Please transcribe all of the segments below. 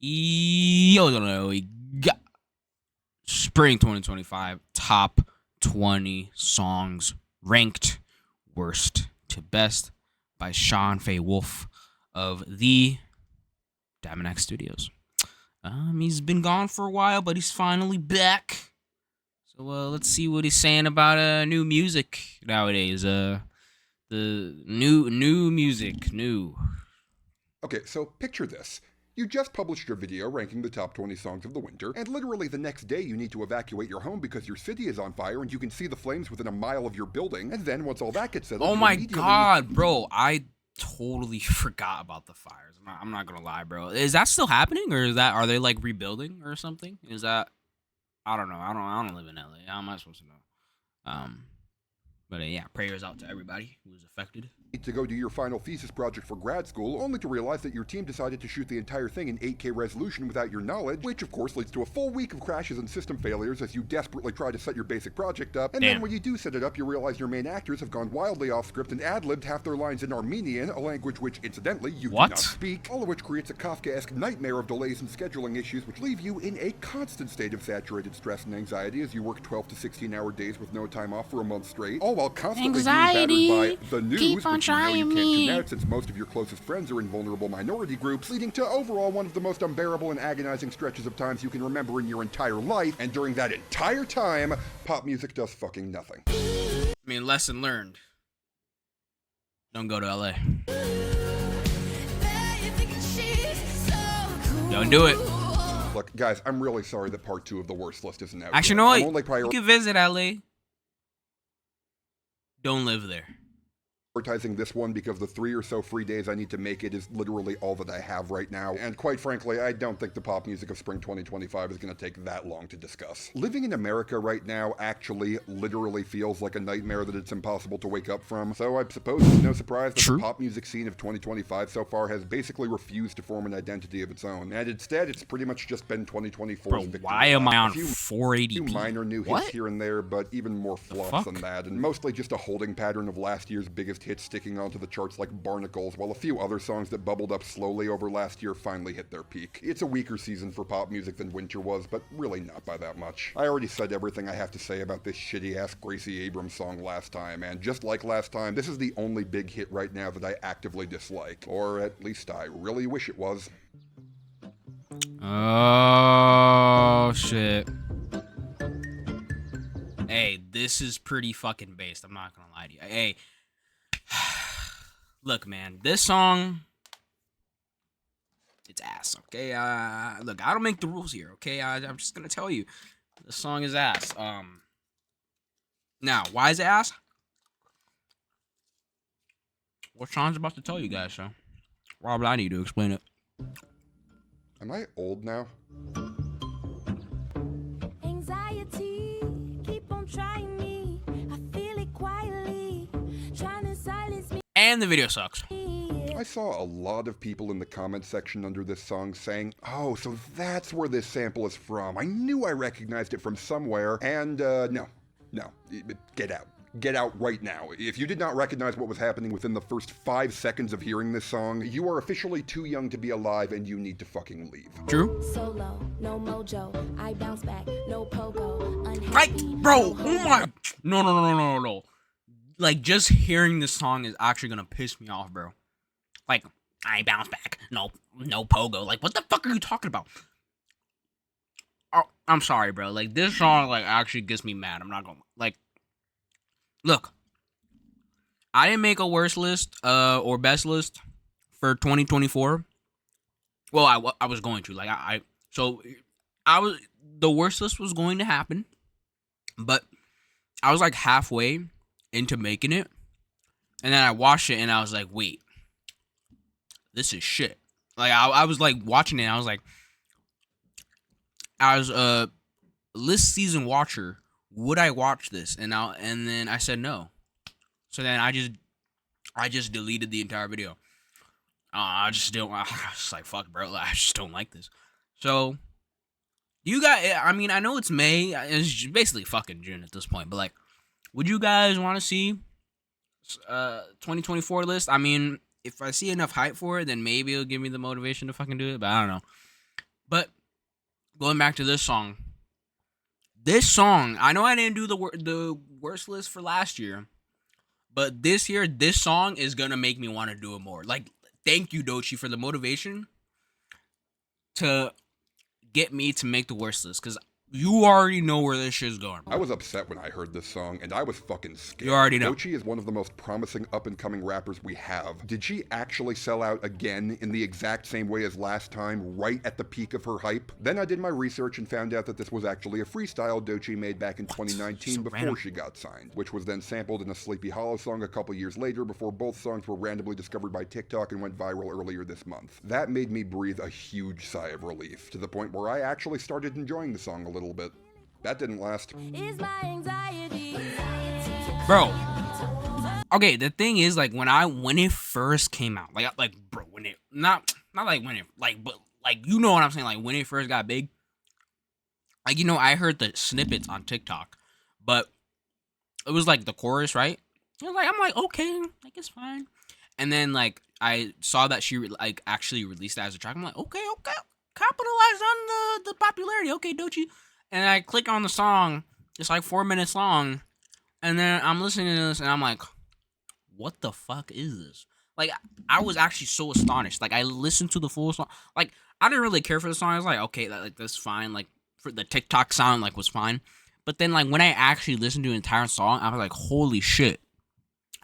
Yo, we got Spring 2025 top 20 songs ranked worst to best by Sean Fay Wolf of the Diamond X Studios. He's been gone for a while, but he's finally back. So let's see what he's saying about new music nowadays. The new music. Okay, so picture this. You just published your video ranking the top 20 songs of the winter, and literally the next day you need to evacuate your home because your city is on fire and you can see the flames within a mile of your building, and then once all that gets settled... Oh my god, bro, I totally forgot about the fires. I'm not gonna lie, bro. Is that still happening, or are they like rebuilding or something? Is that... I don't know. I don't live in LA. How am I supposed to know? But yeah, prayers out to everybody who was affected. To go do your final thesis project for grad school, only to realize that your team decided to shoot the entire thing in 8K resolution without your knowledge, which of course leads to a full week of crashes and system failures as you desperately try to set your basic project up, and then when you do set it up, you realize your main actors have gone wildly off script and ad-libbed half their lines in Armenian, a language which, incidentally, you do not speak, all of which creates a Kafkaesque nightmare of delays and scheduling issues which leave you in a constant state of saturated stress and anxiety as you work 12 to 16-hour days with no time off for a month straight, all while constantly being battered by the news, which you know you can't tune out since most of your closest friends are in vulnerable minority groups, leading to overall one of the most unbearable and agonizing stretches of times you can remember in your entire life, and during that entire time, pop music does fucking nothing. I mean, lesson learned. Don't go to LA. Don't do it. Look, guys, I'm really sorry that part 2 of the worst list isn't out. Actually, no, you can visit LA. Don't live there. Prioritizing this one because the 3 or so free days I need to make it is literally all that I have right now, and quite frankly, I don't think the pop music of spring 2025 is going to take that long to discuss. Living in America right now actually literally feels like a nightmare that it's impossible to wake up from, so I suppose it's no surprise that the pop music scene of 2025 so far has basically refused to form an identity of its own, and instead it's pretty much just been 2024's victory. Why am I on 480p? A few minor new hits here and there, but even more flops than that, and mostly just a holding pattern of last year's biggest hits sticking onto the charts like barnacles, while a few other songs that bubbled up slowly over last year finally hit their peak. It's a weaker season for pop music than winter was, but really not by that much. I already said everything I have to say about this shitty-ass Gracie Abrams song last time, and just like last time, this is the only big hit right now that I actively dislike. Or at least I really wish it was. Oh, shit. Hey, this is pretty fucking based. I'm not gonna lie to you. Hey, look, man, this song, it's ass, okay? Look, I don't make the rules here, okay? I'm just gonna tell you, this song is ass. Now, why is it ass? What Sean's about to tell you guys, so why would I need to explain it? Am I old now? Anxiety, keep on trying me. I feel it quietly, trying to silence me. And the video sucks. I saw a lot of people in the comment section under this song saying, oh, so that's where this sample is from. I knew I recognized it from somewhere. And no, get out. Get out right now. If you did not recognize what was happening within the first 5 seconds of hearing this song, you are officially too young to be alive and you need to fucking leave. True. Solo, no mojo. I bounce back, no pogo. Right, bro. Oh my. No. Like, just hearing this song is actually gonna piss me off, bro. Like, I bounce back, no pogo. Like, what the fuck are you talking about? Oh, I'm sorry, bro. Like, this song, like, actually gets me mad. I'm not gonna, like, look, I didn't make a worst list, or best list for 2024. Well, I was going to, like, the worst list was going to happen, but I was, like, halfway into making it, and then I watched it, and I was like, wait, this is shit. Like, I was, like, watching it, and I was like, as a list season watcher, would I watch this? And then I said no. So then I just deleted the entire video. I was just like, fuck, bro, I just don't like this. So, you guys, I mean, I know it's May, it's basically fucking June at this point, but, like, would you guys want to see 2024 list? I mean, if I see enough hype for it, then maybe it'll give me the motivation to fucking do it, but I don't know. But going back to this song, I know I didn't do the worst list for last year, but this year, this song is gonna make me want to do it more. Like, thank you, Doechii, for the motivation to get me to make the worst list, because you already know where this shit's going. I was upset when I heard this song, and I was fucking scared. You already know. Doechii is one of the most promising up-and-coming rappers we have. Did she actually sell out again in the exact same way as last time, right at the peak of her hype? Then I did my research and found out that this was actually a freestyle Doechii made back in 2019 before she got signed, which was then sampled in a Sleepy Hollow song a couple years later before both songs were randomly discovered by TikTok and went viral earlier this month. That made me breathe a huge sigh of relief, to the point where I actually started enjoying the song a little bit. That didn't last. Is my anxiety. Bro. Okay, the thing is, like, when it first came out, like bro, when it not like when it but you know what I'm saying, like when it first got big, like, you know, I heard the snippets on TikTok, but it was like the chorus, right? It was like, I'm like, okay, like, it's fine. And then, like, I saw that she like actually released that as a track. I'm like, okay, capitalize on the popularity, okay, Doechii. And I click on the song. It's like 4 minutes long. And then I'm listening to this and I'm like, what the fuck is this? Like, I was actually so astonished. Like, I listened to the full song. Like, I didn't really care for the song. I was like, okay, that's fine. Like, for the TikTok sound, like, was fine. But then, like, when I actually listened to the entire song, I was like, holy shit.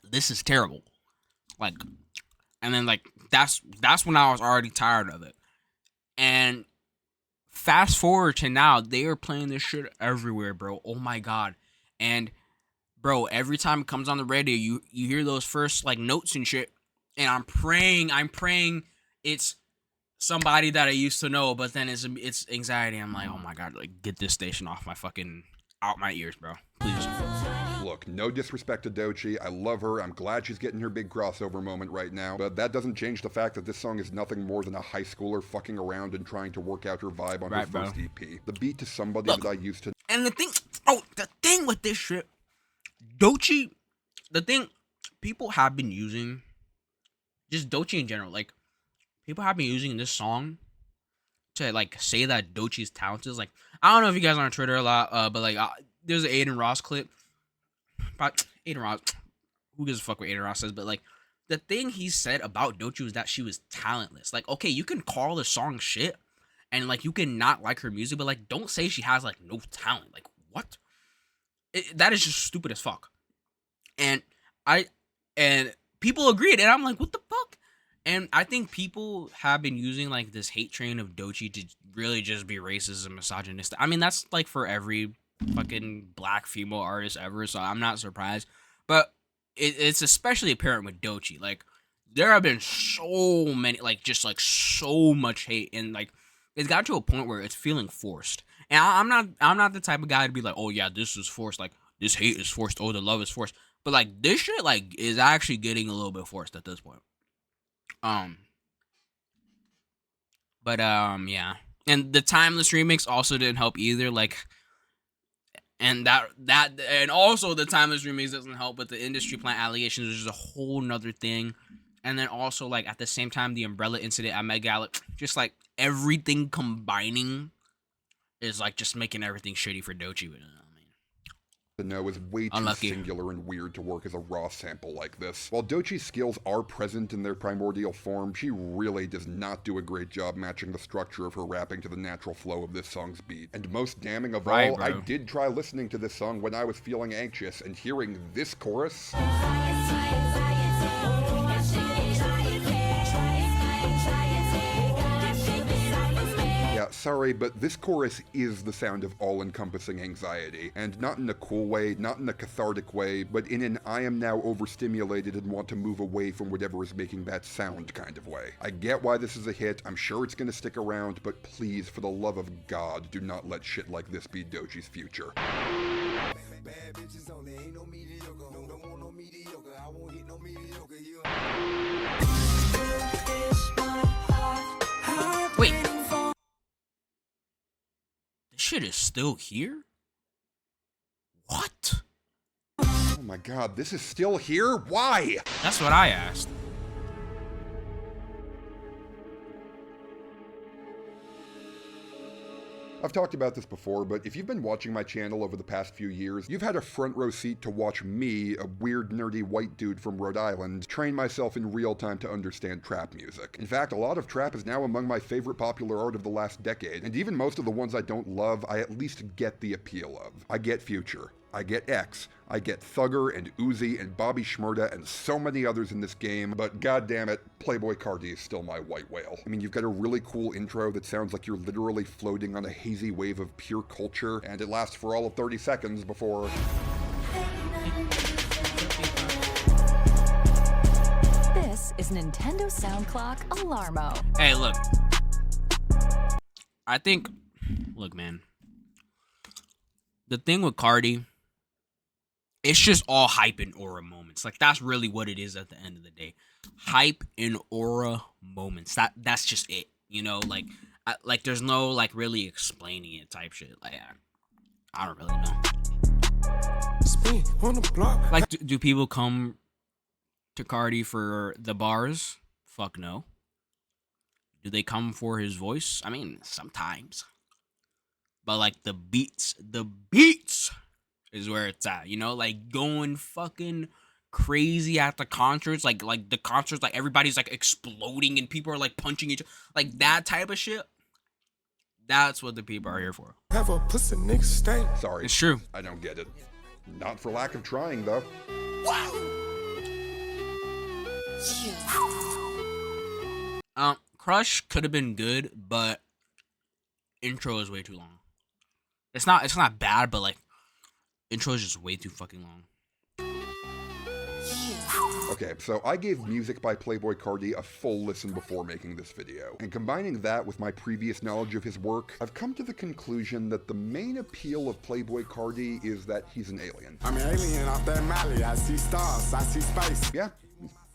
This is terrible. Like, and then, like, that's when I was already tired of it. And fast forward to now, they are playing this shit everywhere, bro. Oh my god. And bro, every time it comes on the radio, you hear those first, like, notes and shit, and I'm praying it's somebody that I used to know, but then it's anxiety. I'm like, oh my god, like, get this station off out my ears, bro. Please. Look, no disrespect to Doechii. I love her. I'm glad she's getting her big crossover moment right now. But that doesn't change the fact that this song is nothing more than a high schooler fucking around and trying to work out her vibe on her first EP. The beat to Somebody that I used to... And the thing with this shit, Doechii, people have been using, just Doechii in general, like, people have been using this song to, like, say that Doechii's talented. Like, I don't know if you guys are on Twitter a lot, but, like, there's an Aiden Ross clip. Aiden Ross, who gives a fuck what Aiden Ross says, but, like, the thing he said about Doechii was that she was talentless. Like, okay, you can call the song shit, and, like, you can not like her music, but, like, don't say she has, like, no talent. Like, what? That is just stupid as fuck. And people agreed, and I'm like, what the fuck? And I think people have been using, like, this hate train of Doechii to really just be racist and misogynistic. I mean, that's, like, for every fucking black female artist ever, so I'm not surprised. But it's especially apparent with Doechii. Like, there have been so many, like, just, like, so much hate, and, like, it's got to a point where it's feeling forced. And I'm not the type of guy to be like, oh yeah, this is forced, like, this hate is forced, oh, the love is forced. But, like, this shit, like, is actually getting a little bit forced at this point. Yeah. And the Timeless remix also didn't help either, like, and and also the Timeless remix doesn't help, but the industry plant allegations is just a whole nother thing. And then also, like, at the same time, the Umbrella incident at Met Gala, just, like, everything combining is, like, just making everything shitty for Doechii. To know is way too singular and weird to work as a raw sample like this. While Doechii's skills are present in their primordial form, she really does not do a great job matching the structure of her rapping to the natural flow of this song's beat. And most damning of all, bro, I did try listening to this song when I was feeling anxious, and hearing this chorus... Sorry, but this chorus is the sound of all-encompassing anxiety, and not in a cool way, not in a cathartic way, but in an I am now overstimulated and want to move away from whatever is making that sound kind of way. I get why this is a hit, I'm sure it's gonna stick around, but please, for the love of God, do not let shit like this be Doechii's future. Bad bitches only, ain't no mediocre, don't want no mediocre, I won't hit no mediocre, Wait. Shit is still here? What? Oh my god, this is still here? Why? That's what I asked. I've talked about this before, but if you've been watching my channel over the past few years, you've had a front row seat to watch me, a weird nerdy white dude from Rhode Island, train myself in real time to understand trap music. In fact, a lot of trap is now among my favorite popular art of the last decade, and even most of the ones I don't love, I at least get the appeal of. I get Future. I get X, I get Thugger and Uzi and Bobby Shmurda and so many others in this game, but goddammit, Playboi Carti is still my white whale. I mean, you've got a really cool intro that sounds like you're literally floating on a hazy wave of pure culture, and it lasts for all of 30 seconds before... This is Nintendo Sound Clock Alarmo. Hey, look. I think... Look, man. The thing with Carti... It's just all hype and aura moments. Like, that's really what it is at the end of the day. Hype and aura moments. That's just it. You know, like there's no, like, really explaining it type shit. Like, I don't really know. Spin on the block. Like, do people come to Carti for the bars? Fuck no. Do they come for his voice? I mean, sometimes. But, like, the beats is where it's at, you know, like going fucking crazy at the concerts, like the concerts, like everybody's like exploding and people are like punching each other, like that type of shit. That's what the people are here for. Have a pussy nigga stay. Sorry. It's true. I don't get it. Not for lack of trying, though. Crush could have been good, but intro is way too long. It's not bad, but like intro is just way too fucking long. Okay, so I gave Music by Playboi Carti a full listen before making this video, and combining that with my previous knowledge of his work, I've come to the conclusion that the main appeal of Playboi Carti is that he's an alien. I'm an alien off that Mali. I see stars, I see space. Yeah,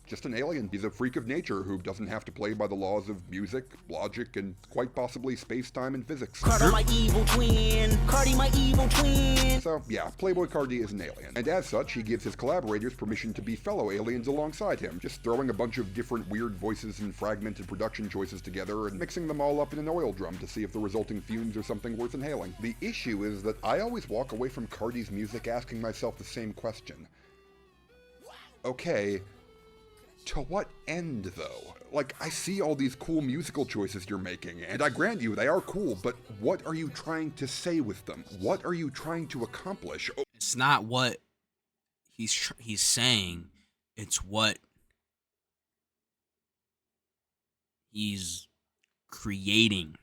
just an alien. He's a freak of nature who doesn't have to play by the laws of music, logic, and quite possibly space-time and physics. Carti my evil twin. Carti my evil twin. So, yeah, Playboi Carti is an alien. And as such, he gives his collaborators permission to be fellow aliens alongside him, just throwing a bunch of different weird voices and fragmented production choices together and mixing them all up in an oil drum to see if the resulting fumes are something worth inhaling. The issue is that I always walk away from Carti's music asking myself the same question. Okay, to what end, though? Like, I see all these cool musical choices you're making, and I grant you, they are cool, but what are you trying to say with them? What are you trying to accomplish? It's not what he's saying, it's what he's creating.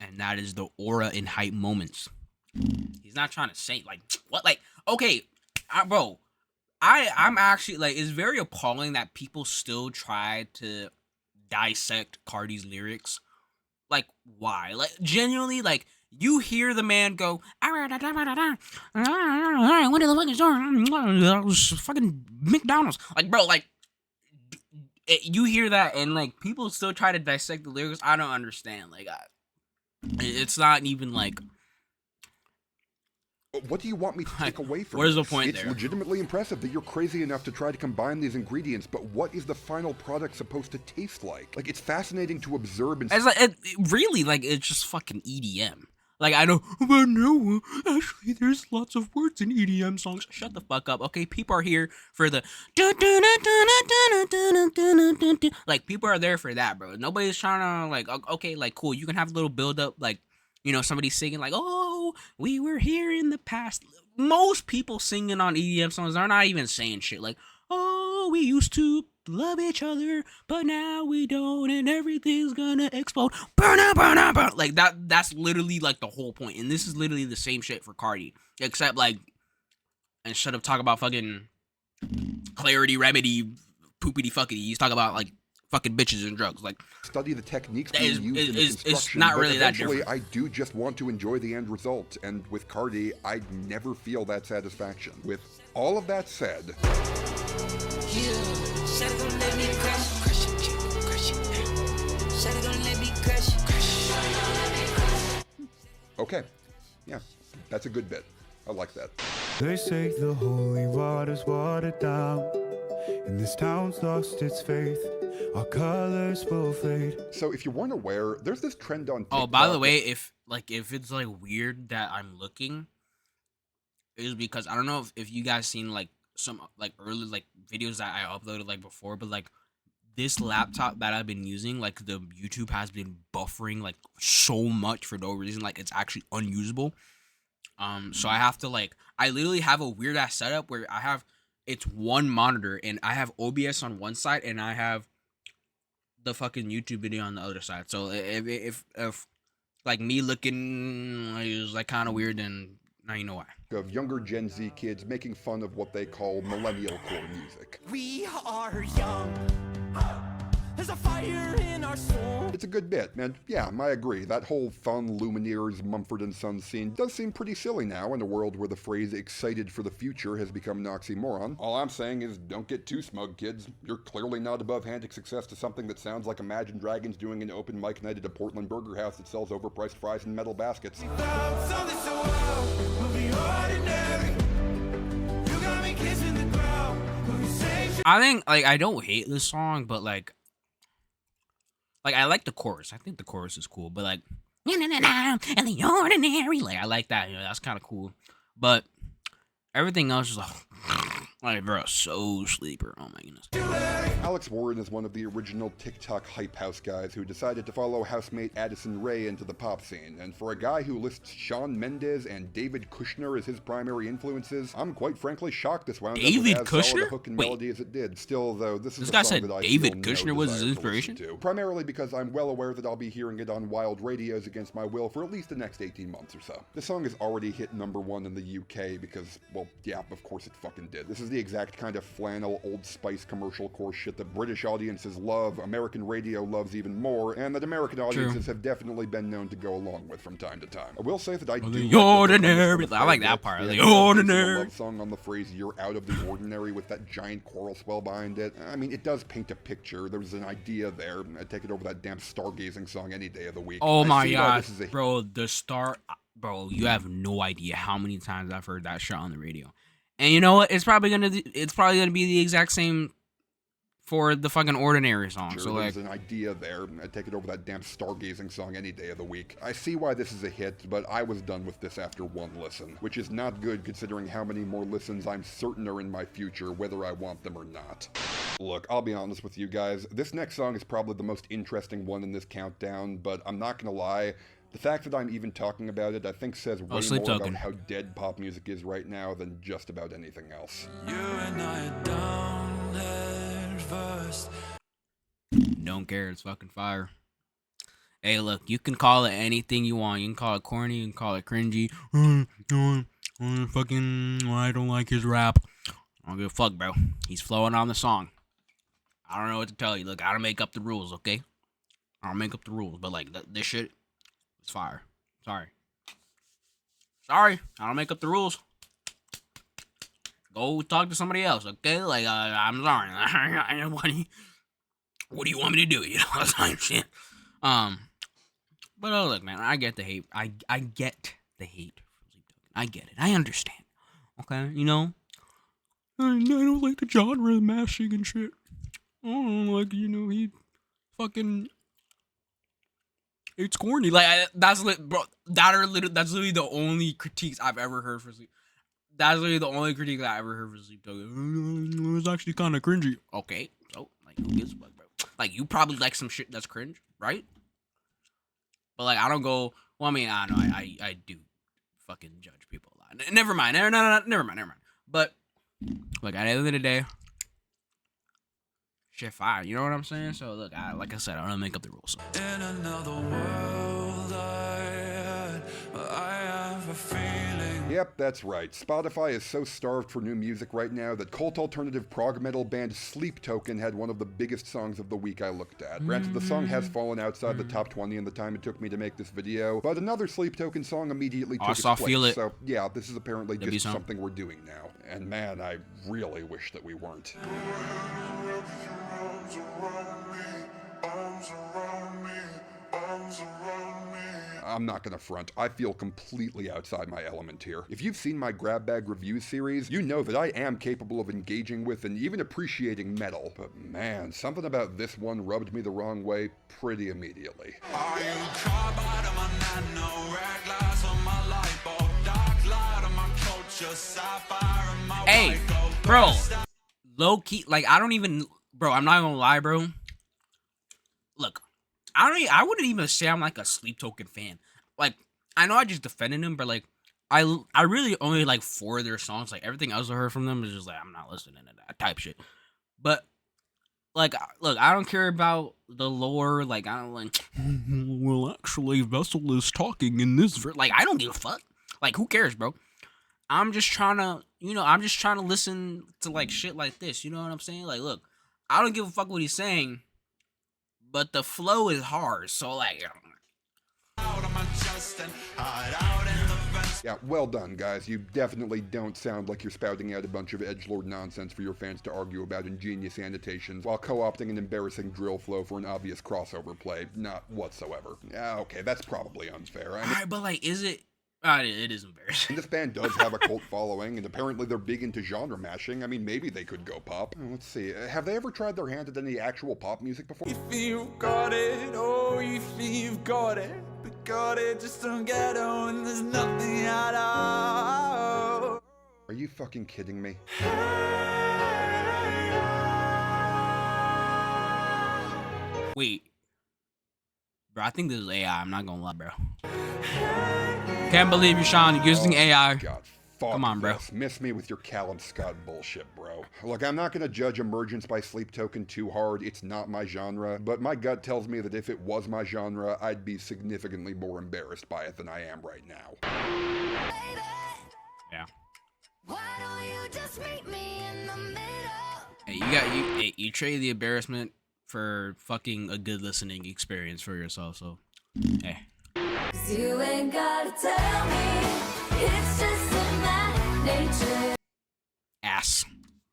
And that is the aura and hype moments. He's not trying to say, like, what? Like, okay, bro, I'm actually, like, it's very appalling that people still try to dissect Carti's lyrics. Like, why? Like, genuinely, like, you hear the man go, I went to the fucking store, fucking McDonald's. Like, bro, like, you hear that and, like, people still try to dissect the lyrics. I don't understand. Like, it's not even, like... What do you want me to take away from What is the this? point It's there? legitimately impressive that you're crazy enough to try to combine these ingredients, but what is the final product supposed to taste like? Like, it's fascinating to observe and... It's like, really, like, it's just fucking EDM. Like, I know, but no, actually, there's lots of words in EDM songs. Shut the fuck up, okay? People are here for the... Like, people are there for that, bro. Nobody's trying to, like, okay, like, cool, you can have a little build-up, like, you know, somebody singing, like, oh, we were here in the past. Most people singing on EDM songs are not even saying shit. Like, oh, we used to love each other, but now we don't, and everything's gonna explode. Burn out, burn out, burn out. Like, that's literally, like, the whole point. And this is literally the same shit for Carti. Except, like, instead of talking about fucking clarity, remedy, poopity fuckity, he's talking about, like, fucking bitches and drugs. Like, study the techniques that being used in the construction, it's not really that eventually different. I do just want to enjoy the end result, and with Carti, I never feel that satisfaction. With all of that said... Shawty gon' let me crush it. Shawty gon' let me crush it. Okay, yeah, that's a good bit. I like that. They say the holy water's watered down, and this town's lost its faith. our colors will fade. So if you weren't aware, there's this trend on TikTok. Oh, by the way, if it's like weird that I'm looking, is because I don't know if you guys seen like some like early like videos that I uploaded like before, but like this laptop that I've been using, like the YouTube has been buffering like so much for no reason, like it's actually unusable. So I have to like, I literally have a weird ass setup where it's one monitor and I have OBS on one side and I have the fucking YouTube video on the other side. So if like me looking is like kind of weird, then now you know why. Of younger Gen Z kids making fun of what they call millennial core music. We are young. There's a fire in our soul. It's a good bit, and yeah, I agree. That whole fun Lumineers, Mumford & Sons scene does seem pretty silly now in a world where the phrase excited for the future has become an oxymoron. All I'm saying is don't get too smug, kids. You're clearly not above handing success to something that sounds like Imagine Dragons doing an open mic night at a Portland burger house that sells overpriced fries in metal baskets. Something so wild will be ordinary. You got me kissing the ground. I think like I don't hate this song, but like I like the chorus. I think the chorus is cool, but like and the ordinary, like I like that. You know, that's kind of cool. But everything else is like bro, so sleeper. Oh my goodness. Alex Warren is one of the original TikTok hype house guys who decided to follow housemate Addison Rae into the pop scene, and for a guy who lists Shawn Mendes and David Kushner as his primary influences, I'm quite frankly shocked this wound up with as solid a hook and melody as it did. Still, though, this is a song that I David feel Kushner no was his desire to inspiration? listen to, primarily because I'm well aware that I'll be hearing it on wild radios against my will for at least the next 18 months or so. This song has already hit #1 in the UK because, well, yeah, of course it fucking did. This is the exact kind of flannel Old Spice commercial core shit that British audiences love, American radio loves even more, and that American audiences have definitely been known to go along with from time to time. I will say that I do the ordinary. I like that part. The ordinary love song on the phrase "You're out of the ordinary" with that giant choral swell behind it. I mean, it does paint a picture. There's an idea there. I'd take it over that damn stargazing song any day of the week. Oh my god, bro, bro, you have no idea how many times I've heard that shit on the radio. And you know what? It's probably gonna be the exact same for the fucking ordinary song. Sure, so like, there's an idea there. I'd take it over that damn stargazing song any day of the week. I see why this is a hit, but I was done with this after one listen, which is not good considering how many more listens I'm certain are in my future, whether I want them or not. Look, I'll be honest with you guys. This next song is probably the most interesting one in this countdown, but I'm not gonna lie. The fact that I'm even talking about it, I think says way more about how dead pop music is right now than just about anything else. You and I are down head first. Don't care, it's fucking fire. Hey, look, you can call it anything you want. You can call it corny, you can call it cringy. Fucking, I don't like his rap. I don't give a fuck, bro. He's flowing on the song. I don't know what to tell you. Look, I don't make up the rules, okay? I don't make up the rules, but like this shit. It's fire. Sorry, I don't make up the rules. Go talk to somebody else, okay? Like, I'm sorry. What do you want me to do? You know what I'm saying? But look, man, I get the hate. I get the hate. I get it. I understand. Okay, you know? I don't like the genre of mashing and shit. I don't like, you know, he fucking... It's corny. Like that's literally the only critiques I've ever heard for Sleep. That's literally the only critique that I ever heard for Sleep Token. It was actually kind of cringy. Okay, so like, who gives a fuck, bro? Like, you probably like some shit that's cringe, right? But like, I don't go. Well, I mean, I know I do fucking judge people a lot. Never mind. Never mind. But like, at the end of the day, shit fire, you know what I'm saying? So look, like I said, I don't make up the rules. So. In another world I have a feeling. Yep, that's right. Spotify is so starved for new music right now that cult alternative prog metal band Sleep Token had one of the biggest songs of the week I looked at. Granted, the song has fallen outside the top 20 in the time it took me to make this video, but another Sleep Token song immediately took its place. Feel It. So yeah, this is apparently just something we're doing now. And man, I really wish that we weren't. I'm not gonna front, I feel completely outside my element here. If you've seen my Grab Bag review series, you know that I am capable of engaging with and even appreciating metal. But man, something about this one rubbed me the wrong way pretty immediately. Are you caught by my nano, red glass on my light bulb, dark light on my culture, sapphire on my Hey, white gold, bro, low key, like I don't even, bro. I'm not gonna lie, bro. Look, I wouldn't even say I'm like a Sleep Token fan. Like, I know I just defended him, but like, I really only like 4 of their songs. Like everything else I heard from them is just like I'm not listening to that type shit. But like, look, I don't care about the lore. Like, I don't like. Well, actually, Vessel is talking in this. Like, I don't give a fuck. Like, who cares, bro? I'm just trying to, I'm just trying to listen to like shit like this. You know what I'm saying? Like, look, I don't give a fuck what he's saying, but the flow is hard. So like. Yeah, well done, guys. You definitely don't sound like you're spouting out a bunch of edgelord nonsense for your fans to argue about ingenious annotations while co-opting an embarrassing drill flow for an obvious crossover play. Not whatsoever. Yeah, okay, that's probably unfair. I mean, Alright, but like, is it? It is embarrassing. and this band does have a cult following, and apparently they're big into genre mashing. I mean, maybe they could go pop. Let's see. Have they ever tried their hand at any actual pop music before? If you've got it, oh, if you've got it, but got it, just don't get on, there's nothing at all. Are you fucking kidding me? Wait, bro, I think this is AI. I'm not gonna lie, bro. Can't believe you, Sean. You're using AI. God, fuck Come on, bro. this. Miss me with your Callum Scott bullshit, bro. Look, I'm not gonna judge Emergence by Sleep Token too hard. It's not my genre, but my gut tells me that if it was my genre, I'd be significantly more embarrassed by it than I am right now. Yeah. Why don't you just meet me in the middle? Hey, you trade the embarrassment for fucking a good listening experience for yourself. So, hey. 'Cause you ain't gotta tell me, it's just in my nature. Ass.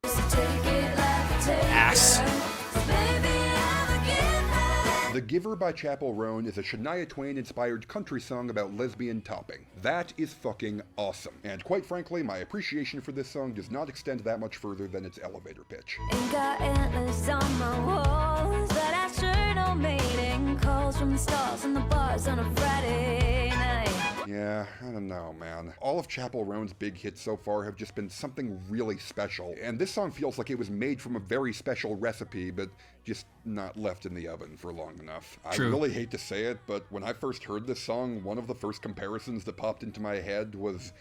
So take it like a taker. Ass. 'Cause baby, I'm a giver. The Giver by Chappell Roan is a Shania Twain-inspired country song about lesbian topping. That is fucking awesome. And quite frankly, my appreciation for this song does not extend that much further than its elevator pitch. Ain't got antlers on my walls, but I sure don't mating calls from the stars and the bars on a Friday night. Yeah, I don't know, man. All of Chappell Roan's big hits so far have just been something really special, and this song feels like it was made from a very special recipe, but just not left in the oven for long enough. True. I really hate to say it, but when I first heard this song, one of the first comparisons that popped into my head was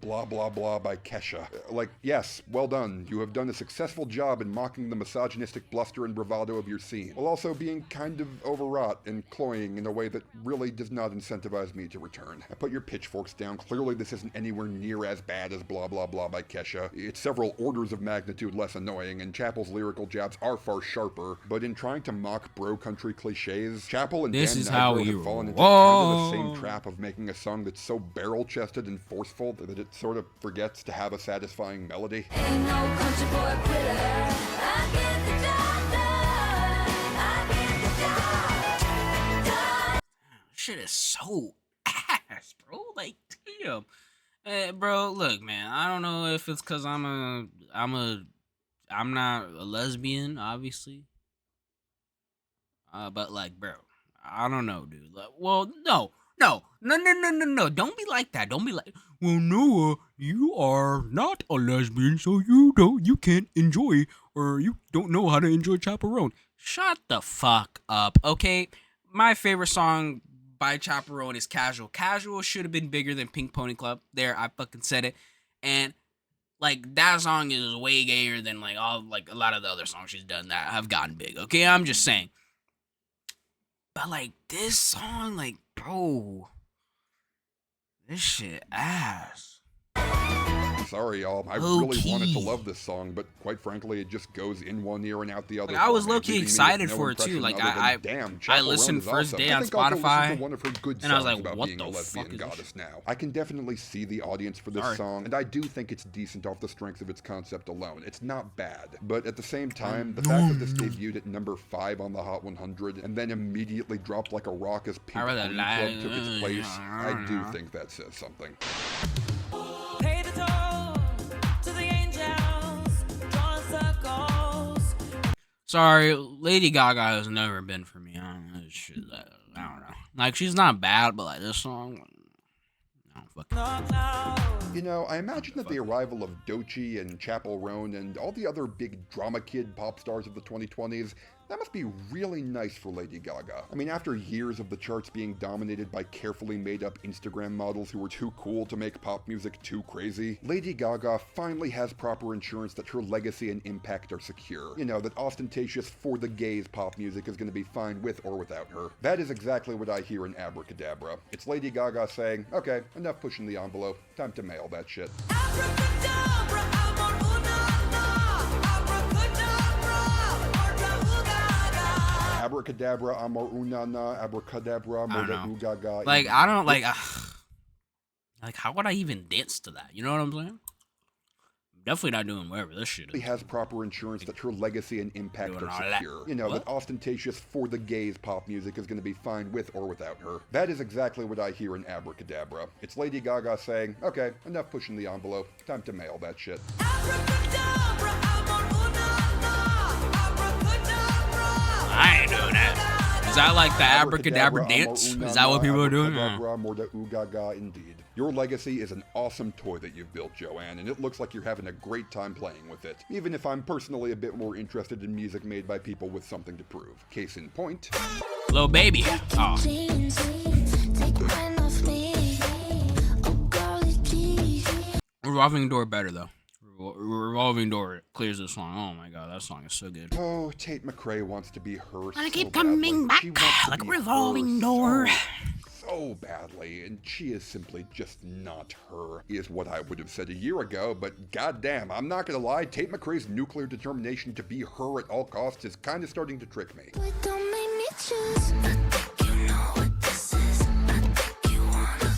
Blah Blah Blah by Kesha. Like, yes, well done. You have done a successful job in mocking the misogynistic bluster and bravado of your scene, while also being kind of overwrought and cloying in a way that really does not incentivize me to return. I put your pitchforks down. Clearly this isn't anywhere near as bad as Blah Blah Blah by Kesha. It's several orders of magnitude less annoying, and Chappell's lyrical jabs are far sharper, but in trying to mock bro country cliches, Chappell and This Dan is how Nyberg you have fallen into roll. kind of the same trap of making a song that's so barrel-chested and forceful that it sort of forgets to have a satisfying melody. Ain't no country boy quitter. I get the job done. I get the job done. Shit is so ass, bro. Like, damn. Bro, look, man. I don't know if it's because I'm not a lesbian, obviously. But like, bro, I don't know, dude. Like, well, no. Don't be like that. Don't be like, well, Noah, you are not a lesbian, so you can't enjoy, or you don't know how to enjoy Chappell Roan. Shut the fuck up, okay? My favorite song by Chappell Roan is Casual. Casual should have been bigger than Pink Pony Club. There, I fucking said it. And like, that song is way gayer than like a lot of the other songs she's done that have gotten big. Okay, I'm just saying. But like, this song, like, bro, this shit ass. Sorry, y'all. I Low really wanted to key. love this song, but quite frankly, it just goes in one ear and out the other. Like, I for was me, low-key leaving me with excited no for it, too. impression Like, other than, I damn, I Chappell Roan listened is first awesome. day I on think I'll go listen Spotify, to one of her good and I was songs like, about what being the a lesbian fuck is this goddess now. I can definitely see the audience for this Sorry. song, and I do think it's decent off the strength of its concept alone. It's not bad, but at the same time, the fact that this debuted at number 5 on the Hot 100 and then immediately dropped like a rock as Pink rather Pony lie. Club took its place, I do think that says something. Pay the toll to the angels, drawing circles. Sorry, Lady Gaga has never been for me. I don't know. I don't know. Like, she's not bad, but like this song, I don't fucking. Knock out. You know, I imagine that the arrival of Doechii and Chappell Roan and all the other big drama kid pop stars of the 2020s, that must be really nice for Lady Gaga. I mean, after years of the charts being dominated by carefully made up Instagram models who were too cool to make pop music too crazy, Lady Gaga finally has proper insurance that her legacy and impact are secure. You know, that ostentatious for the gays pop music is going to be fine with or without her. That is exactly what I hear in Abracadabra. It's Lady Gaga saying, okay, enough pushing the envelope, time to mail that shit. Abracadabra, amor, una, abracadabra, Abracadabra, amor unana, abracadabra, I don't know. ugaga. Like, I don't like. Like, how would I even dance to that? You know what I'm saying? Definitely not doing whatever this shit She is. has proper insurance that her legacy and impact Doing are all that. secure. You know, What? that ostentatious for the gays pop music is going to be fine with or without her. That is exactly what I hear in Abracadabra. It's Lady Gaga saying, okay, enough pushing the envelope, time to mail that shit. abracadabra, amor, una, abracadabra. I ain't doing that. Is that like the abracadabra dance? amor Is that what unana, people are doing? abracadabra, morda ugaga, indeed. Your legacy is an awesome toy that you've built, Joanne, and it looks like you're having a great time playing with it. Even if I'm personally a bit more interested in music made by people with something to prove. Case in point. Little baby. Oh. Revolving Door better though. Revolving Door clears the song. Oh my god, that song is so good. Oh, Tate McRae wants to be her I so keep badly. coming back She wants to like a be revolving her door. so badly, and she is simply just not her, is what I would have said a year ago, but goddamn, I'm not gonna lie, Tate McRae's nuclear determination to be her at all costs is kind of starting to trick me. Don't make me choose. I think you know what this is. I think you wanna.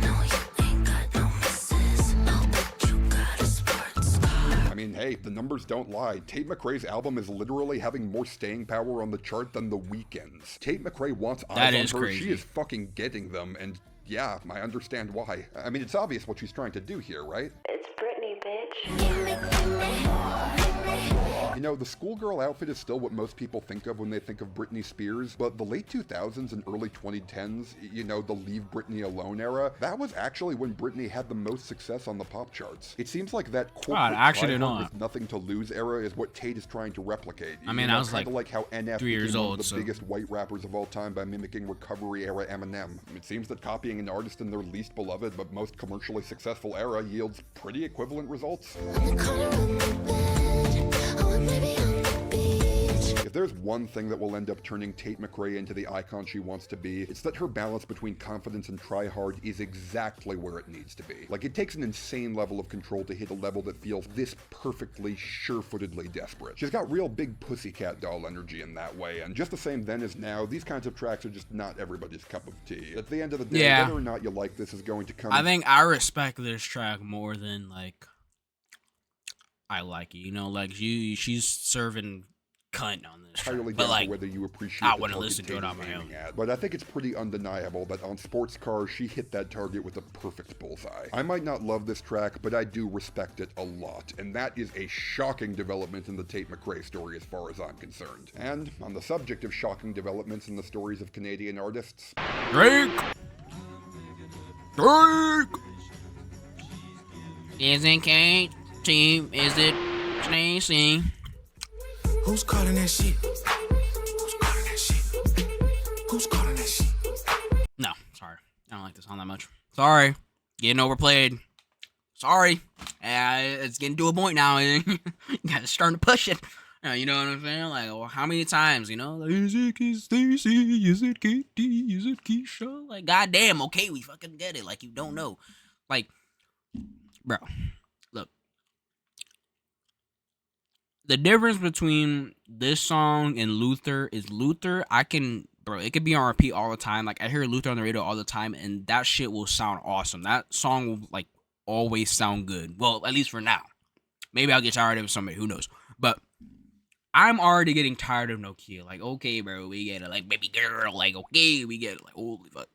No, you ain't got no misses. No, but you got a sports car. I mean, hey, the numbers don't lie. Tate McRae's album is literally having more staying power on the chart than The Weeknd's. Tate McRae wants eyes That on is her. crazy. She is fucking getting them, and yeah, I understand why. I mean, it's obvious what she's trying to do here, right? It's Britney, bitch. Give me. You know, the schoolgirl outfit is still what most people think of when they think of Britney Spears, but the late 2000s and early 2010s, you know, the Leave Britney Alone era, that was actually when Britney had the most success on the pop charts. It seems like that corporate I actually didn't know try-hard that. with nothing to lose era is what Tate is trying to replicate. I mean, You know, I was kinda like how NF 3 years became one old, of the so- biggest white rappers of all time by mimicking recovery era Eminem. It seems that copying an artist in their least beloved but most commercially successful era yields pretty equivalent results. If there's one thing that will end up turning Tate McRae into the icon she wants to be, it's that her balance between confidence and try hard is exactly where it needs to be. Like, it takes an insane level of control to hit a level that feels this perfectly, sure-footedly desperate. She's got real big pussycat doll energy in that way, and just the same then as now, these kinds of tracks are just not everybody's cup of tea. At the end of the day, Yeah. whether or not you like this is going to come... I think I respect this track more than like I like it. You know, like she's serving cunt on this track. entirely But down like to whether you appreciate I the wouldn't target listen to Tate it is on my aiming own. at. But I think it's pretty undeniable that on Sports Cars, she hit that target with a perfect bullseye. I might not love this track, but I do respect it a lot, and that is a shocking development in the Tate McRae story as far as I'm concerned. And on the subject of shocking developments in the stories of Canadian artists, Drake. Is it Kate? Team? Is it Tracy? Who's calling that shit? Who's calling that shit? Who's calling that shit? No, sorry. I don't like this song that much. Sorry. Getting overplayed. Sorry. It's getting to a point now. You gotta starting to push it. You know what I'm saying? Like, well, how many times, you know? Like, is it Stacy? Is it Katie? Is it Keisha? Like, goddamn, okay, we fucking get it. Like, you don't know. Like, bro, look. The difference between this song and Luther is Luther, bro, it could be on repeat all the time. Like, I hear Luther on the radio all the time, and that shit will sound awesome. That song will, like, always sound good. Well, at least for now. Maybe I'll get tired of it someday, who knows. But I'm already getting tired of Nokia. Like, okay, bro, we get it. Like, baby girl, like, okay, we get it. Like, holy fuck.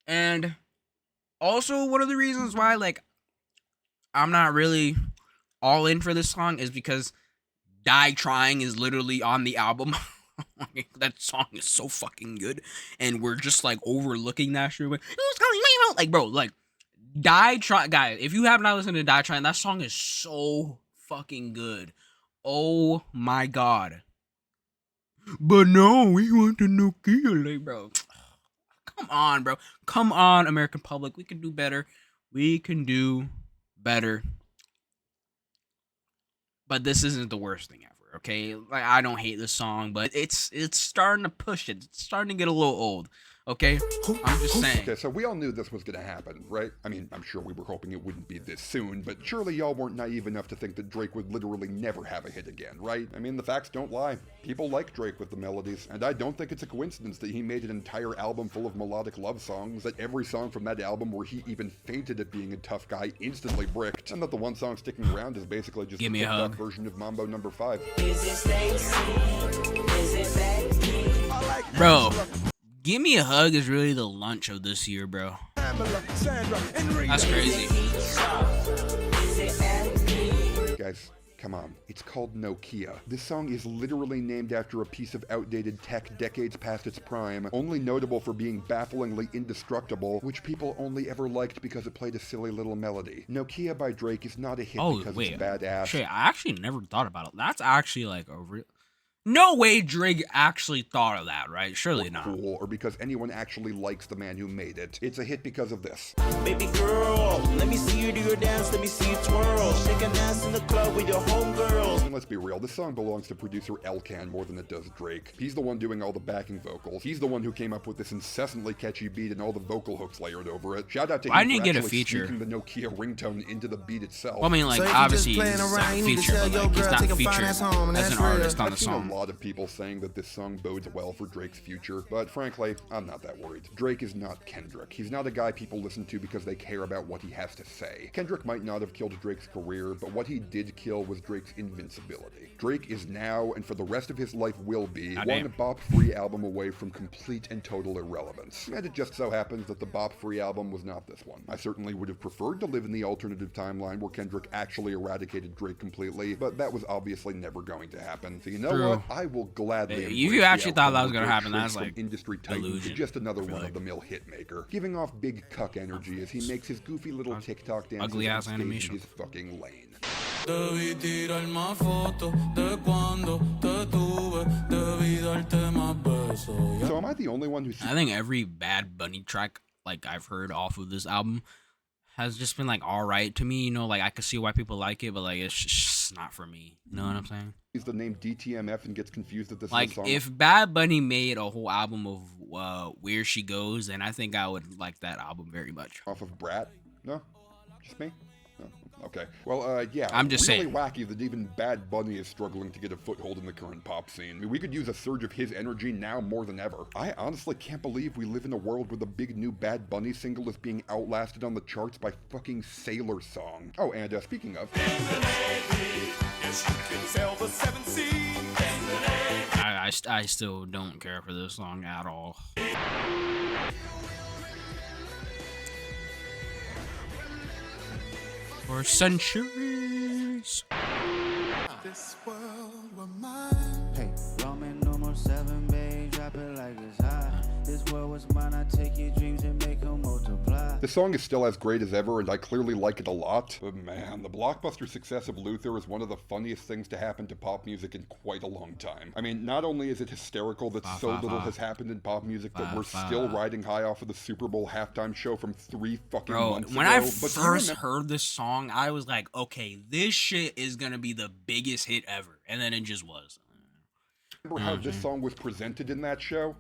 And also, one of the reasons why, like, I'm not really all in for this song is because Die Trying is literally on the album. That song is so fucking good, and we're just like overlooking that shit. Like, bro, like Die Trying, guys. If you have not listened to Die Trying, that song is so fucking good. Oh my god. But no, we want the Nokia, like, bro. Come on, bro. Come on, American public. We can do better. We can do better. But this isn't the worst thing ever, okay? Like, I don't hate this song, but it's starting to push it. It's starting to get a little old, okay? I'm just saying. Okay, so we all knew this was going to happen, right? I mean, I'm sure we were hoping it wouldn't be this soon, but surely y'all weren't naive enough to think that Drake would literally never have a hit again, right? I mean, the facts don't lie. People like Drake with the melodies, and I don't think it's a coincidence that he made an entire album full of melodic love songs, that every song from that album where he even fainted at being a tough guy instantly bricked, and that the one song sticking around is basically just a TikTok version of Mambo No. 5. Bro, Give Me a Hug is really the lunch of this year, bro. That's crazy. Guys, come on. It's called Nokia. This song is literally named after a piece of outdated tech decades past its prime, only notable for being bafflingly indestructible, which people only ever liked because it played a silly little melody. Nokia by Drake is not a hit because it's badass. Shit, I actually never thought about it. That's actually like a real... No way Drake actually thought of that, right? Surely not. Cool, or because anyone actually likes the man who made it. It's a hit because of this. Baby girl, let me see you do your dance, let me see you twirl. Shake an ass in the club with your homegirls. And let's be real, this song belongs to producer Elcan more than it does Drake. He's the one doing all the backing vocals. He's the one who came up with this incessantly catchy beat and all the vocal hooks layered over it. Shout out to him for actually sneaking the Nokia ringtone into the beat itself. Well, I mean, like, so obviously he's a feature, but like, he's not featured as an artist on the song. A lot of people saying that this song bodes well for Drake's future, but frankly, I'm not that worried. Drake is not Kendrick. He's not a guy people listen to because they care about what he has to say. Kendrick might not have killed Drake's career, but what he did kill was Drake's invincibility. Drake is now, and for the rest of his life will be, one bop-free album away from complete and total irrelevance. And it just so happens that the bop-free album was not this one. I certainly would have preferred to live in the alternative timeline where Kendrick actually eradicated Drake completely, but that was obviously never going to happen. So you know what? I will gladly. If you actually thought that was gonna happen, that's like industry titan to just another one-of-the-mill hit maker, giving off big cuck energy as he makes his goofy little TikTok dances ugly ass animation. in his fucking lane. So am I the only one who? I think every Bad Bunny track like I've heard off of this album has just been like all right to me. You know, like I could see why people like it, but like it's just not for me. You know what I'm saying? He's the name DTMF and gets confused that this like is a song. If Bad Bunny made a whole album of Where She Goes, then I think I would like that album very much. Off of Brat? No, just me. No. Okay. Well, yeah. I'm just really saying. Wacky that even Bad Bunny is struggling to get a foothold in the current pop scene. I mean, we could use a surge of his energy now more than ever. I honestly can't believe we live in a world where the big new Bad Bunny single is being outlasted on the charts by fucking Sailor Song. Oh, and speaking of... I still don't care for this song at all. For centuries. This world were mine. Hey, Roman numeral 7, babe, drop it like it's hot. This world was mine, I take your dreams and make them multiply. The song is still as great as ever, and I clearly like it a lot. But man, the blockbuster success of Luther is one of the funniest things to happen to pop music in quite a long time. I mean, not only is it hysterical that so little has happened in pop music that we're still riding high off of the Super Bowl halftime show from 3 fucking months ago. When I first heard this song, I was like, okay, this shit is gonna be the biggest hit ever. And then it just was. Remember how this song was presented in that show?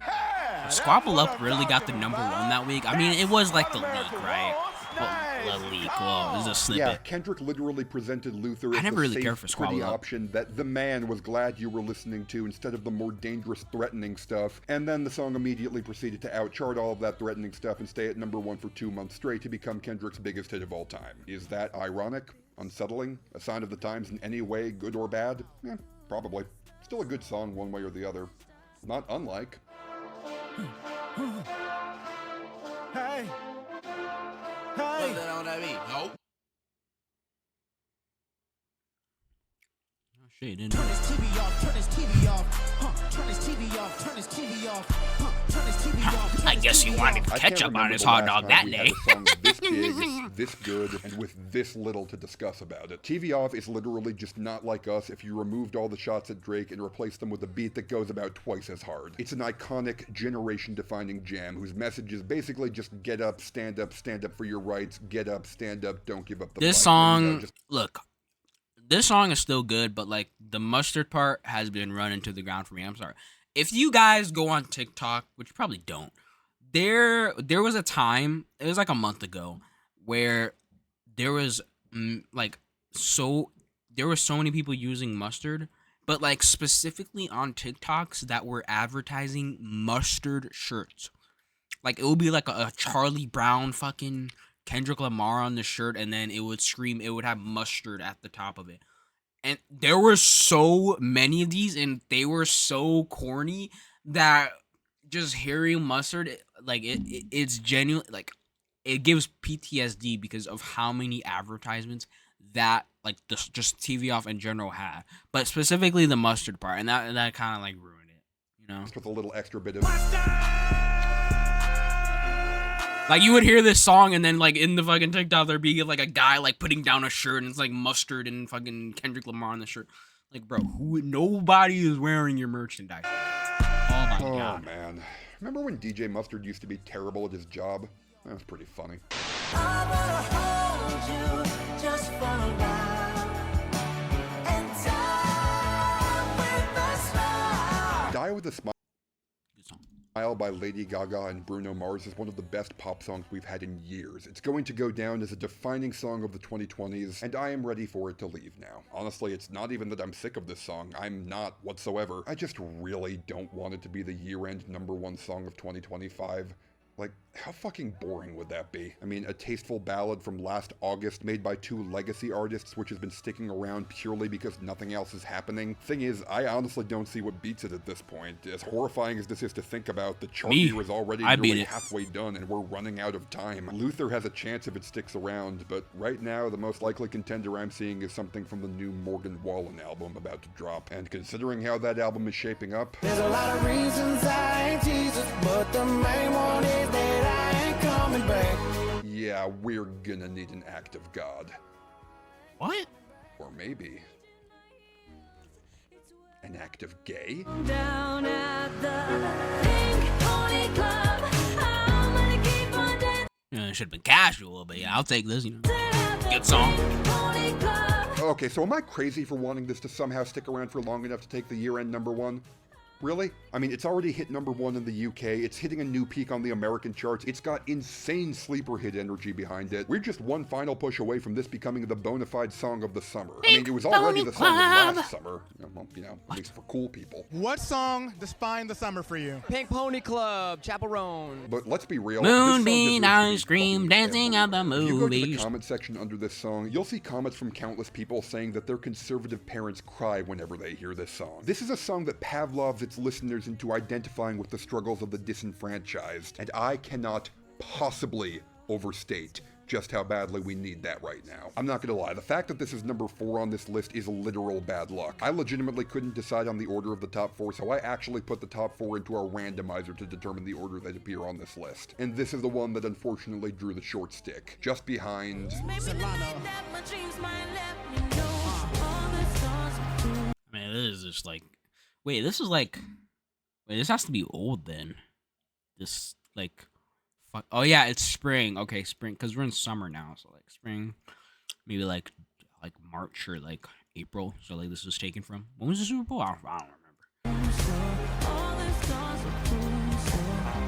Squabble Up really got the #1 that week. I mean, it was like the leak, right? Let leak. Whoa, this is a snippet. Yeah, Kendrick literally presented Luther I as never the really safe, cared for Squabble pretty Up. option that the man was glad you were listening to instead of the more dangerous, threatening stuff. And then the song immediately proceeded to outchart all of that threatening stuff and stay at #1 for 2 months straight to become Kendrick's biggest hit of all time. Is that ironic? Unsettling? A sign of the times in any way, good or bad? Yeah, probably. Still a good song one way or the other. Not unlike. Hey. Put that on that beat. Nope. Oh, shit, didn't Turn his TV off, turn his TV off. Turn his TV off, turn his TV off. Turn his TV off. I guess you wanted I can't ketchup on remember his the hot last dog time that we had day. a song this big, this good, and with this little to discuss about it. TV Off is literally just not like us if you removed all the shots at Drake and replaced them with a beat that goes about twice as hard. It's an iconic, generation-defining jam whose message is basically just get up for your rights, get up, stand up, don't give up the This fight. song, look, this song is still good, but like the mustard part has been run into the ground for me. I'm sorry. If you guys go on TikTok, which you probably don't, there was a time, it was like a month ago, where there was so many people using mustard, but like specifically on TikToks that were advertising mustard shirts. Like it would be like a Charlie Brown fucking Kendrick Lamar on the shirt, and then it would scream, it would have mustard at the top of it. And there were so many of these, and they were so corny that just hearing mustard, like it's genuine, like it gives PTSD because of how many advertisements that like just TV Off in general had, but specifically the mustard part, and that kind of like ruined it, you know. With a little extra bit of... Like you would hear this song, and then like in the fucking TikTok there'd be like a guy like putting down a shirt, and it's like mustard and fucking Kendrick Lamar on the shirt. Like, bro, nobody is wearing your merchandise. Oh my god. Man. Remember when DJ Mustard used to be terrible at his job? That was pretty funny. I wanna hold you just for a while and die with a smile. Die with a Smile Good song. by Lady Gaga and Bruno Mars is one of the best pop songs we've had in years. It's going to go down as a defining song of the 2020s, and I am ready for it to leave now. Honestly, it's not even that I'm sick of this song. I'm not whatsoever. I just really don't want it to be the year-end #1 song of 2025. Like, how fucking boring would that be? I mean, a tasteful ballad from last August made by 2 legacy artists, which has been sticking around purely because nothing else is happening. Thing is, I honestly don't see what beats it at this point. As horrifying as this is to think about, the chart Me. here is already I beat nearly it. halfway done and we're running out of time. Luther has a chance if it sticks around, but right now, the most likely contender I'm seeing is something from the new Morgan Wallen album about to drop. And considering how that album is shaping up, There's a lot of reasons I ain't Jesus, but the main one is that I ain't coming back. yeah, we're gonna need an act of God. What? Or maybe an act of gay? Down at the Pink Pony Club, I'm gonna keep on dancing Yeah, it should have been casual, but yeah, I'll take this. You know, at the good song. Pink Pony Club. Okay, so am I crazy for wanting this to somehow stick around for long enough to take the year-end #1? Really? I mean, it's already hit #1 in the UK, it's hitting a new peak on the American charts, it's got insane sleeper hit energy behind it. We're just one final push away from this becoming the bona fide song of the summer. I mean, it was already the song of last summer, you know, at least for cool people. What song defined the summer for you? Pink Pony Club, Chappell Roan. But let's be real. Moonbeam ice cream dancing at the If you go to the movies. comment section under this song, you'll see comments from countless people saying that their conservative parents cry whenever they hear this song. This is a song that Pavlovs its listeners into identifying with the struggles of the disenfranchised, and I cannot possibly overstate just how badly we need that right now. I'm not gonna lie, the fact that this is #4 on this list is literal bad luck. I legitimately couldn't decide on the order of the top 4, so I actually put the top 4 into a randomizer to determine the order that appear on this list. And this is the one that unfortunately drew the short stick, just behind... Maybe the night that my dreams might let me know all the stars are true. I mean, this is just like, wait, this has to be old then. This like, fuck. Oh yeah, it's spring. Okay, spring, because we're in summer now, so like spring, maybe like March or like April. So like this was taken from. When was the Super Bowl? I don't remember. All the stars are true,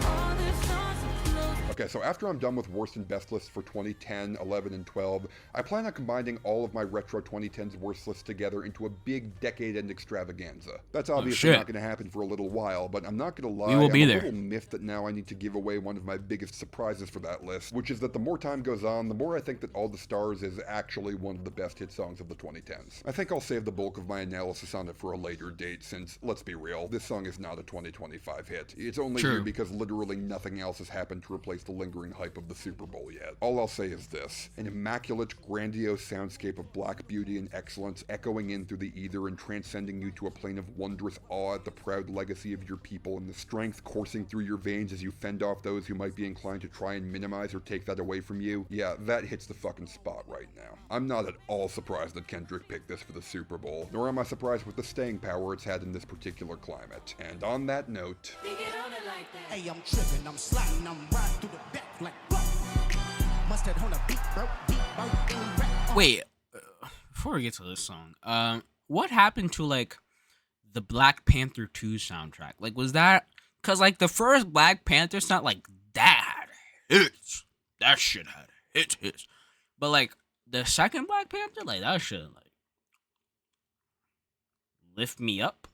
all the stars are close. Okay, so after I'm done with worst and best lists for 2010, 11, and 12, I plan on combining all of my retro 2010s worst lists together into a big decade-end extravaganza. That's obviously not going to happen for a little while, but I'm not going to lie, We will be I'm there. a little miffed that now I need to give away one of my biggest surprises for that list, which is that the more time goes on, the more I think that All the Stars is actually one of the best hit songs of the 2010s. I think I'll save the bulk of my analysis on it for a later date, since, let's be real, this song is not a 2025 hit. It's only here because literally nothing else has happened to replace the lingering hype of the Super Bowl yet. All I'll say is this: an immaculate, grandiose soundscape of black beauty and excellence echoing in through the ether and transcending you to a plane of wondrous awe at the proud legacy of your people and the strength coursing through your veins as you fend off those who might be inclined to try and minimize or take that away from you. Yeah, that hits the fucking spot right now. I'm not at all surprised that Kendrick picked this for the Super Bowl, nor am I surprised with the staying power it's had in this particular climate. And on that note... Hey, I'm tripping, I'm sliding, I'm riding through the back like mustard on a beat, bro. Wait, before we get to this song, what happened to like the Black Panther 2 soundtrack? Like, was that because like the first Black Panther sound like that had hits, that shit had hits, but like the second Black Panther, like that shit like lift me up.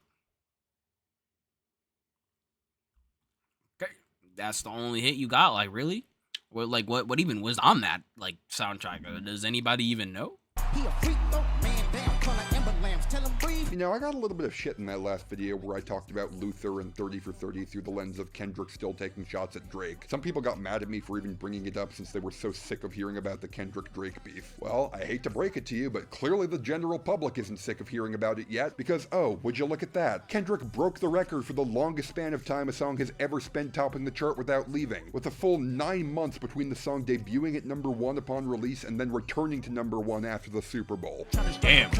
Okay, that's the only hit you got. Like, really? What even was on that like soundtrack? Does anybody even know? He a freak, though, man down, color ember lamps, tell him breathe. You know, I got a little bit of shit in that last video where I talked about Luther and 30 for 30 through the lens of Kendrick still taking shots at Drake. Some people got mad at me for even bringing it up since they were so sick of hearing about the Kendrick-Drake beef. Well, I hate to break it to you, but clearly the general public isn't sick of hearing about it yet, because, oh, would you look at that? Kendrick broke the record for the longest span of time a song has ever spent topping the chart without leaving, with a full 9 months between the song debuting at number 1 upon release and then returning to number 1 after the Super Bowl. Damn.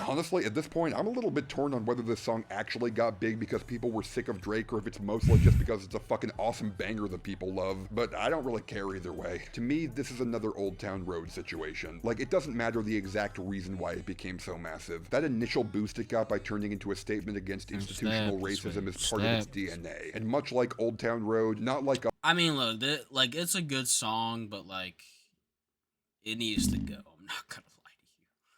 Honestly, at this point, I'm a little bit torn on whether this song actually got big because people were sick of Drake or if it's mostly just because it's a fucking awesome banger that people love, but I don't really care either way. To me, this is another Old Town Road situation. Like, it doesn't matter the exact reason why it became so massive. That initial boost it got by turning into a statement against institutional racism is part of its DNA. And much like Old Town Road, not like a... I mean, look, like, it's a good song, but like, it needs to go. I'm not gonna lie to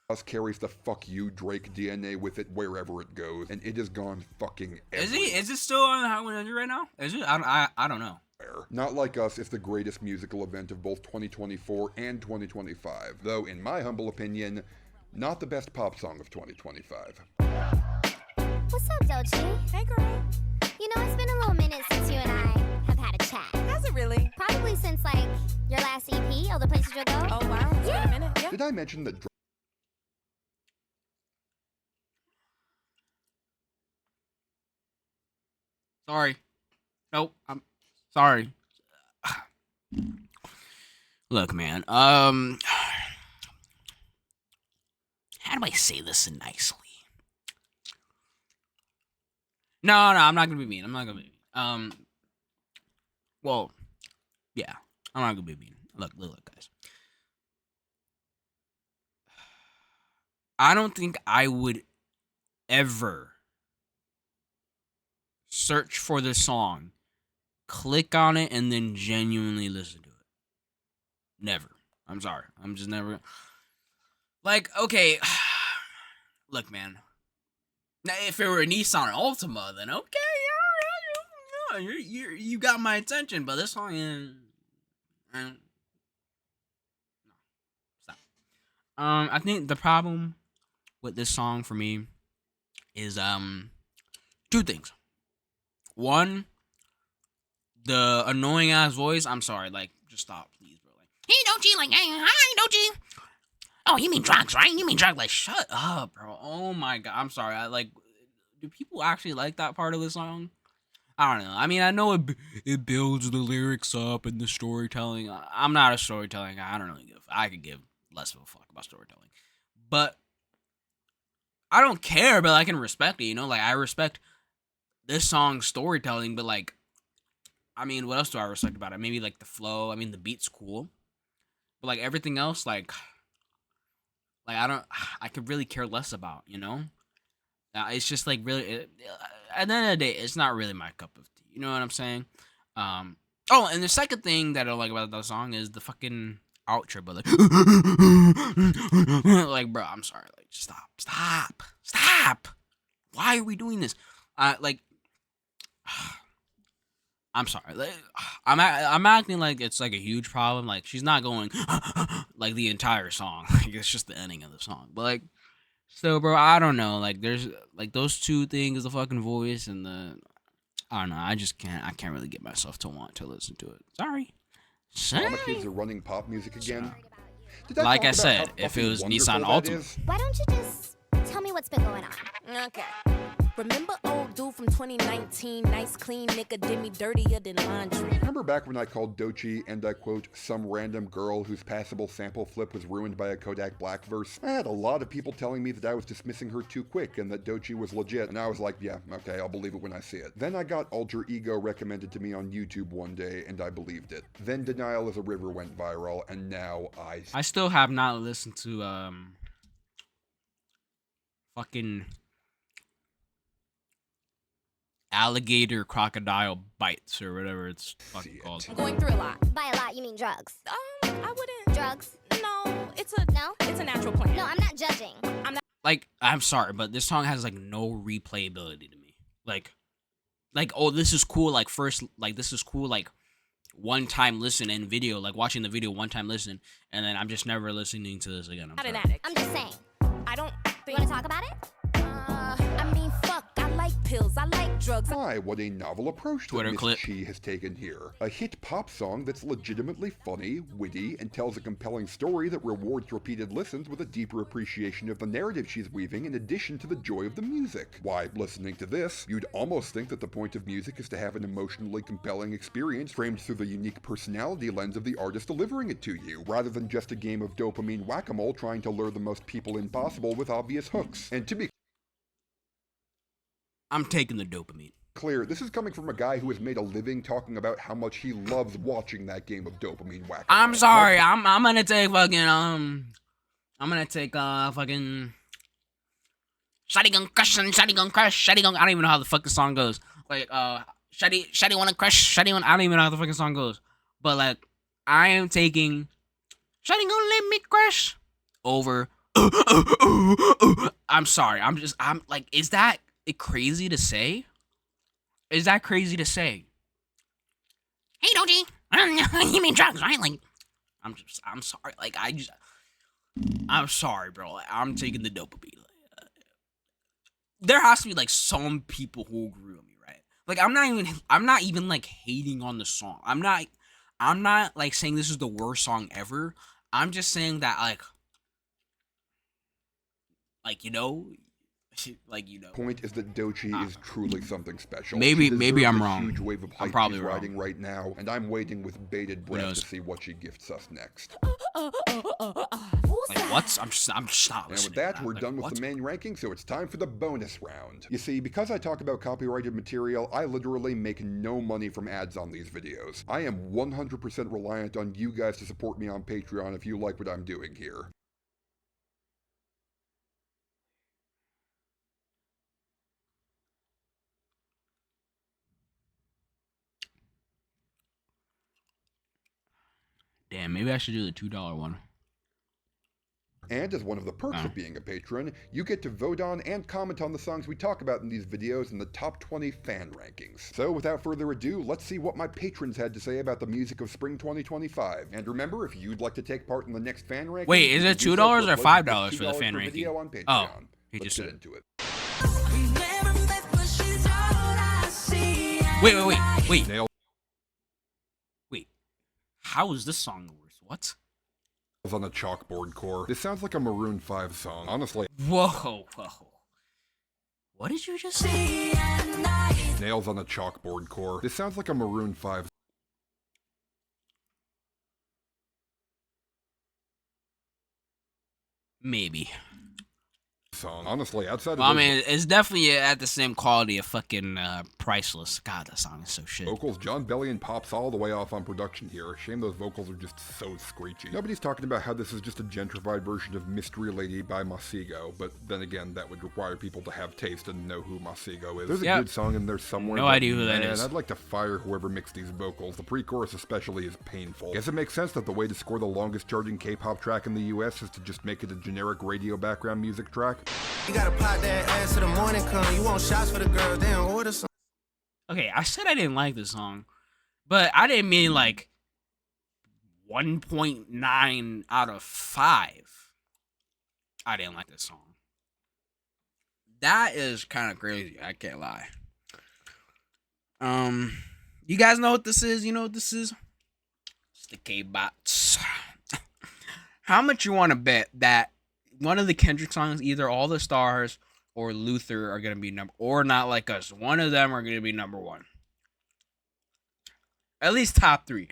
you. Us carries the fuck you Drake DNA with it wherever it goes, and it has gone fucking everywhere. Is it still on the Hot 100 right now? Is it? I don't know. Not Like Us is the greatest musical event of both 2024 and 2025, though in my humble opinion, not the best pop song of 2025. What's up, Doechii? Hey, girl. You know, it's been a little minute since you and I have had a chat. Has it really? Probably since, like, your last EP, All the Places You'll Go. Oh, wow. It's been a minute. Yeah. Did I mention that Sorry. Nope. I'm sorry. Look, man. How do I say this nicely? No, I'm not gonna be mean. I'm not gonna be mean. Well, yeah, I'm not gonna be mean. Look, guys. I don't think I would ever search for the song, click on it, and then genuinely listen to it. Never. I'm sorry. I'm just never. Like, okay. Look, man. Now, if it were a Nissan Altima, then okay, yeah, you got my attention. But this song is, no, stop. I think the problem with this song for me is two things. One, the annoying ass voice. I'm sorry, like, just stop, please, bro. Like, hey, Doechii, like, hey, hi, Doechii. Oh, you mean drugs, right? You mean drugs? Like, shut up, bro. Oh my god, I'm sorry. Do people actually like that part of the song? I don't know. I mean, I know it builds the lyrics up and the storytelling. I'm not a storytelling guy. I don't really give. I could give less of a fuck about storytelling, but I don't care. But I can respect it. You know, like I respect this song's storytelling. But like, I mean, what else do I respect about it? Maybe like the flow. I mean, the beat's cool, but like everything else, like I could really care less about. You know. It's just like really, at the end of the day, it's not really my cup of tea. You know what I'm saying? Oh, and the second thing that I like about the song is the fucking outro, but like, bro, I'm sorry, like, stop. Why are we doing this? Like, I'm sorry. Like, I'm acting like it's like a huge problem. Like, she's not going like the entire song. Like, it's just the ending of the song. But like, still, bro, I don't know. Like, there's like those two things, the fucking voice and the. I don't know. I can't really get myself to want to listen to it. Sorry. Mama kids are running pop music again. Like I said, if it was Nissan Altima. Why don't you just tell me what's been going on? Okay. Remember old dude from 2019? Nice, clean nigga did me dirtier than laundry. Remember back when I called Doechii and I quote, some random girl whose passable sample flip was ruined by a Kodak Black verse? I had a lot of people telling me that I was dismissing her too quick and that Doechii was legit, and I was like, yeah, okay, I'll believe it when I see it. Then I got Alter Ego recommended to me on YouTube one day, and I believed it. Then Denial as a River went viral, and now I still have not listened to fucking alligator crocodile bites or whatever it's fucking called. I'm going through a lot. By a lot, you mean drugs? I wouldn't. Drugs? No, it's a natural No, plant. I'm not judging. Like, I'm sorry, but this song has like no replayability to me. Like, oh, this is cool. Like this is cool. Like, one time listen in video, like watching the video one time listen, and then I'm just never listening to this again. Not an addict. I'm just saying. I don't think. You want to talk about it? I mean, fuck. I like pills. I like drugs. My, what a novel approach that Twitter Miss clip. Chi has taken here. A hit pop song that's legitimately funny, witty, and tells a compelling story that rewards repeated listens with a deeper appreciation of the narrative she's weaving in addition to the joy of the music. Why, listening to this, you'd almost think that the point of music is to have an emotionally compelling experience framed through the unique personality lens of the artist delivering it to you, rather than just a game of dopamine whack-a-mole trying to lure the most people in possible with obvious hooks. And to be I'm taking the dopamine. clear, this is coming from a guy who has made a living talking about how much he loves watching that game of dopamine whack. I'm sorry. I'm gonna take fucking I'm gonna take fucking Shawty gon' crush and Shawty gon' crush. Shawty gon' I don't even know how the fuck the song goes. Like Shawty wanna crush. Shawty wanna I don't even know how the fucking song goes. But like I am taking Shawty gon' let me crush over. I'm sorry. I'm like, is that crazy to say? Is that crazy to say? Hey, Doechii, you mean drugs, right? Like, I'm sorry. Like, I'm sorry, bro. Like, I'm taking the dopamine. There has to be like some people who agree with me, right? Like, I'm not even like hating on the song. I'm not like saying this is the worst song ever. I'm just saying that like you know. Point is that Doechii is truly something special. Maybe I'm a wrong. Huge wave of hype I'm probably she's wrong. riding right now, and I'm waiting with bated breath to see what she gifts us next. Like what? I'm just not listening. And with that, we're like, done with what? the main ranking, so it's time for the bonus round. You see, because I talk about copyrighted material, I literally make no money from ads on these videos. I am 100% reliant on you guys to support me on Patreon if you like what I'm doing here. Damn, maybe I should do the $2 one. And as one of the perks of being a patron, you get to vote on and comment on the songs we talk about in these videos in the top 20 fan rankings. So without further ado, let's see what my patrons had to say about the music of spring 2025. And remember, if you'd like to take part in the next fan ranking... Wait, is it $2 or $5 for the fan ranking? On Patreon. Oh, he let's just get said. into it. Wait. Nail. Wait. How is this song the worst? What? On a chalkboard core. This sounds like a Maroon 5 song, honestly. Whoa. What did you just say? Nails on a chalkboard core. This sounds like a Maroon 5. Maybe. song. Honestly, outside of I mean, it's definitely at the same quality of fucking Priceless. God, that song is so shit. vocals, John Bellion pops all the way off on production here. Shame those vocals are just so screechy. Nobody's talking about how this is just a gentrified version of Mystery Lady by Masego, but then again, that would require people to have taste and know who Masego is. There's a good song in there somewhere. No idea who that is. I'd like to fire whoever mixed these vocals. The pre-chorus especially is painful. Guess it makes sense that the way to score the longest charging K-pop track in the US is to just make it a generic radio background music track. You gotta pop that ass to the morning come. You want shots for the girls, then order some. Okay, I said I didn't like this song, but I didn't mean like 1.9 out of 5. I didn't like this song. That is kind of crazy. I can't lie. You guys know what this is? You know what this is? It's the K-Bots. How much you want to bet that one of the Kendrick songs, either All the Stars or Luther, are going to be or Not Like Us? One of them are going to be number 1. At least top 3.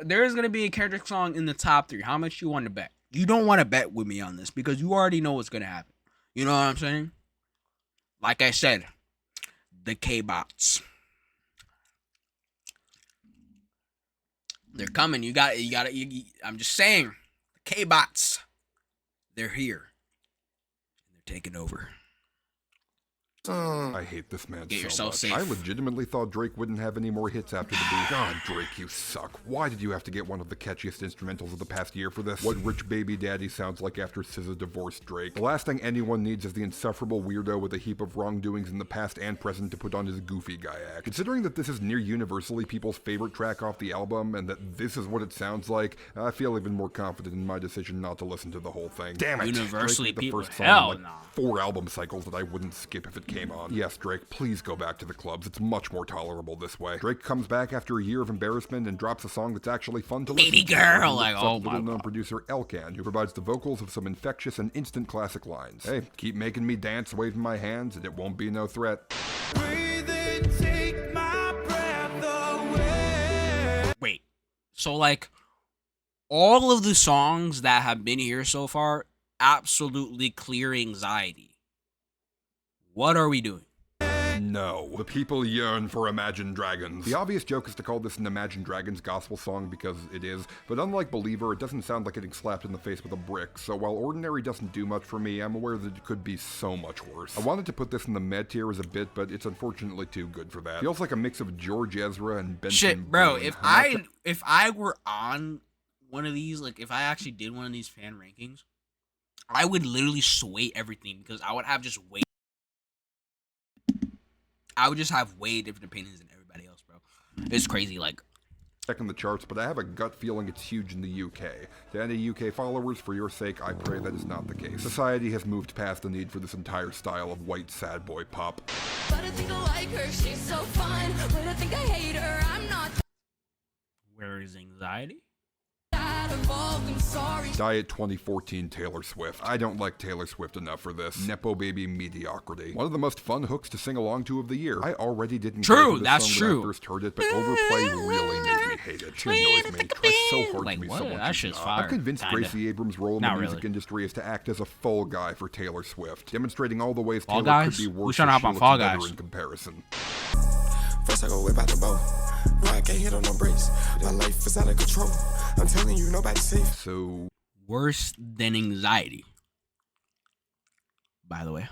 There is going to be a Kendrick song in the top 3. How much you want to bet? You don't want to bet with me on this because you already know what's going to happen. You know what I'm saying? Like I said, the K-Bots. They're coming. I'm just saying, the K-Bots. They're here. And they're taking over. I hate this man Get so yourself much. safe. I legitimately thought Drake wouldn't have any more hits after the beat. God, Drake, you suck. Why did you have to get one of the catchiest instrumentals of the past year for this? What rich baby daddy sounds like after SZA divorced Drake. The last thing anyone needs is the insufferable weirdo with a heap of wrongdoings in the past and present to put on his goofy guy act. Considering that this is near universally people's favorite track off the album, and that this is what it sounds like, I feel even more confident in my decision not to listen to the whole thing. Damn it! Universally Drake made the people, first song hell in like no. 4 album cycles that I wouldn't skip if it came on. Yes, Drake, please go back to the clubs. It's much more tolerable this way. Drake comes back after a year of embarrassment and drops a song that's actually fun to listen to. Baby girl, like, oh my little known God. producer Elkan, who provides the vocals of some infectious and instant classic lines. Hey, keep making me dance, waving my hands, and it won't be no threat. Breathe and take my breath away. Wait. So, like, all of the songs that have been here so far absolutely clear anxiety. What are we doing? No. The people yearn for Imagine Dragons. The obvious joke is to call this an Imagine Dragons gospel song because it is, but unlike Believer, it doesn't sound like getting slapped in the face with a brick, so while Ordinary doesn't do much for me, I'm aware that it could be so much worse. I wanted to put this in the med tier as a bit, but it's unfortunately too good for that. Feels like a mix of George Ezra and Benson Shit, bro, Boone. if I were on one of these, like, if I actually did one of these fan rankings, I would literally sway everything because I would have just way... I would just have way different opinions than everybody else, bro. It's crazy, like... Checking the charts, but I have a gut feeling it's huge in the UK. To any UK followers, for your sake, I pray that is not the case. Society has moved past the need for this entire style of white sad boy pop. But I think I like her, she's so fun. But I think I hate her, I'm not Where is anxiety? that involved, I'm sorry. Diet 2014 Taylor Swift. I don't like Taylor Swift enough for this. Nepo baby mediocrity. One of the most fun hooks to sing along to of the year. I already didn't care for this that's song true. when I first heard it, but Overplay really made me hate it. She annoys me. Tries so hard Like, to be what? someone That she's shit's not. fire, I'm convinced kinda. Gracie Abrams' role in Not the music really. industry is to act as a fall guy for Taylor Swift, demonstrating all the ways Fall Taylor Guys? could be Who's worse trying to as hop she on looks Fall better Guys? in comparison. First I go whip out the bow. No, I can't hit on no brakes. My life is out of control. I'm telling you, nobody's safe. So... Worse than anxiety. By the way.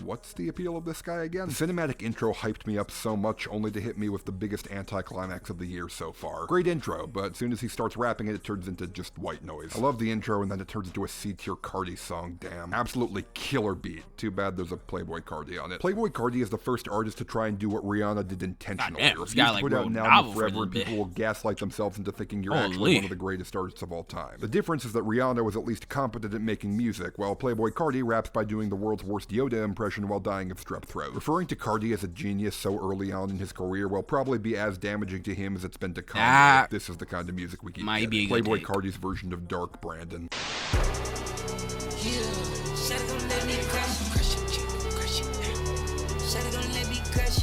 What's the appeal of this guy again? The cinematic intro hyped me up so much only to hit me with the biggest anticlimax of the year so far. Great intro, but as soon as he starts rapping it, it turns into just white noise. I love the intro and then it turns into a C-tier Carti song, damn. Absolutely killer beat. Too bad there's a Playboi Carti on it. Playboi Carti is the first artist to try and do what Rihanna did intentionally. Goddamn, Refuse this guy, to like, put out wrote an a album novel for forever the and bit. people will gaslight themselves into thinking you're actually Holy. one of the greatest artists of all time. The difference is that Rihanna was at least competent at making music, while Playboi Carti raps by doing the world's worst Yoda impression while dying of strep throat. Referring to Carti as a genius so early on in his career will probably be as damaging to him as it's been to Kanye. That This is the kind of music we keep might getting. be a good Playboi take. Carti's version of Dark Brandon.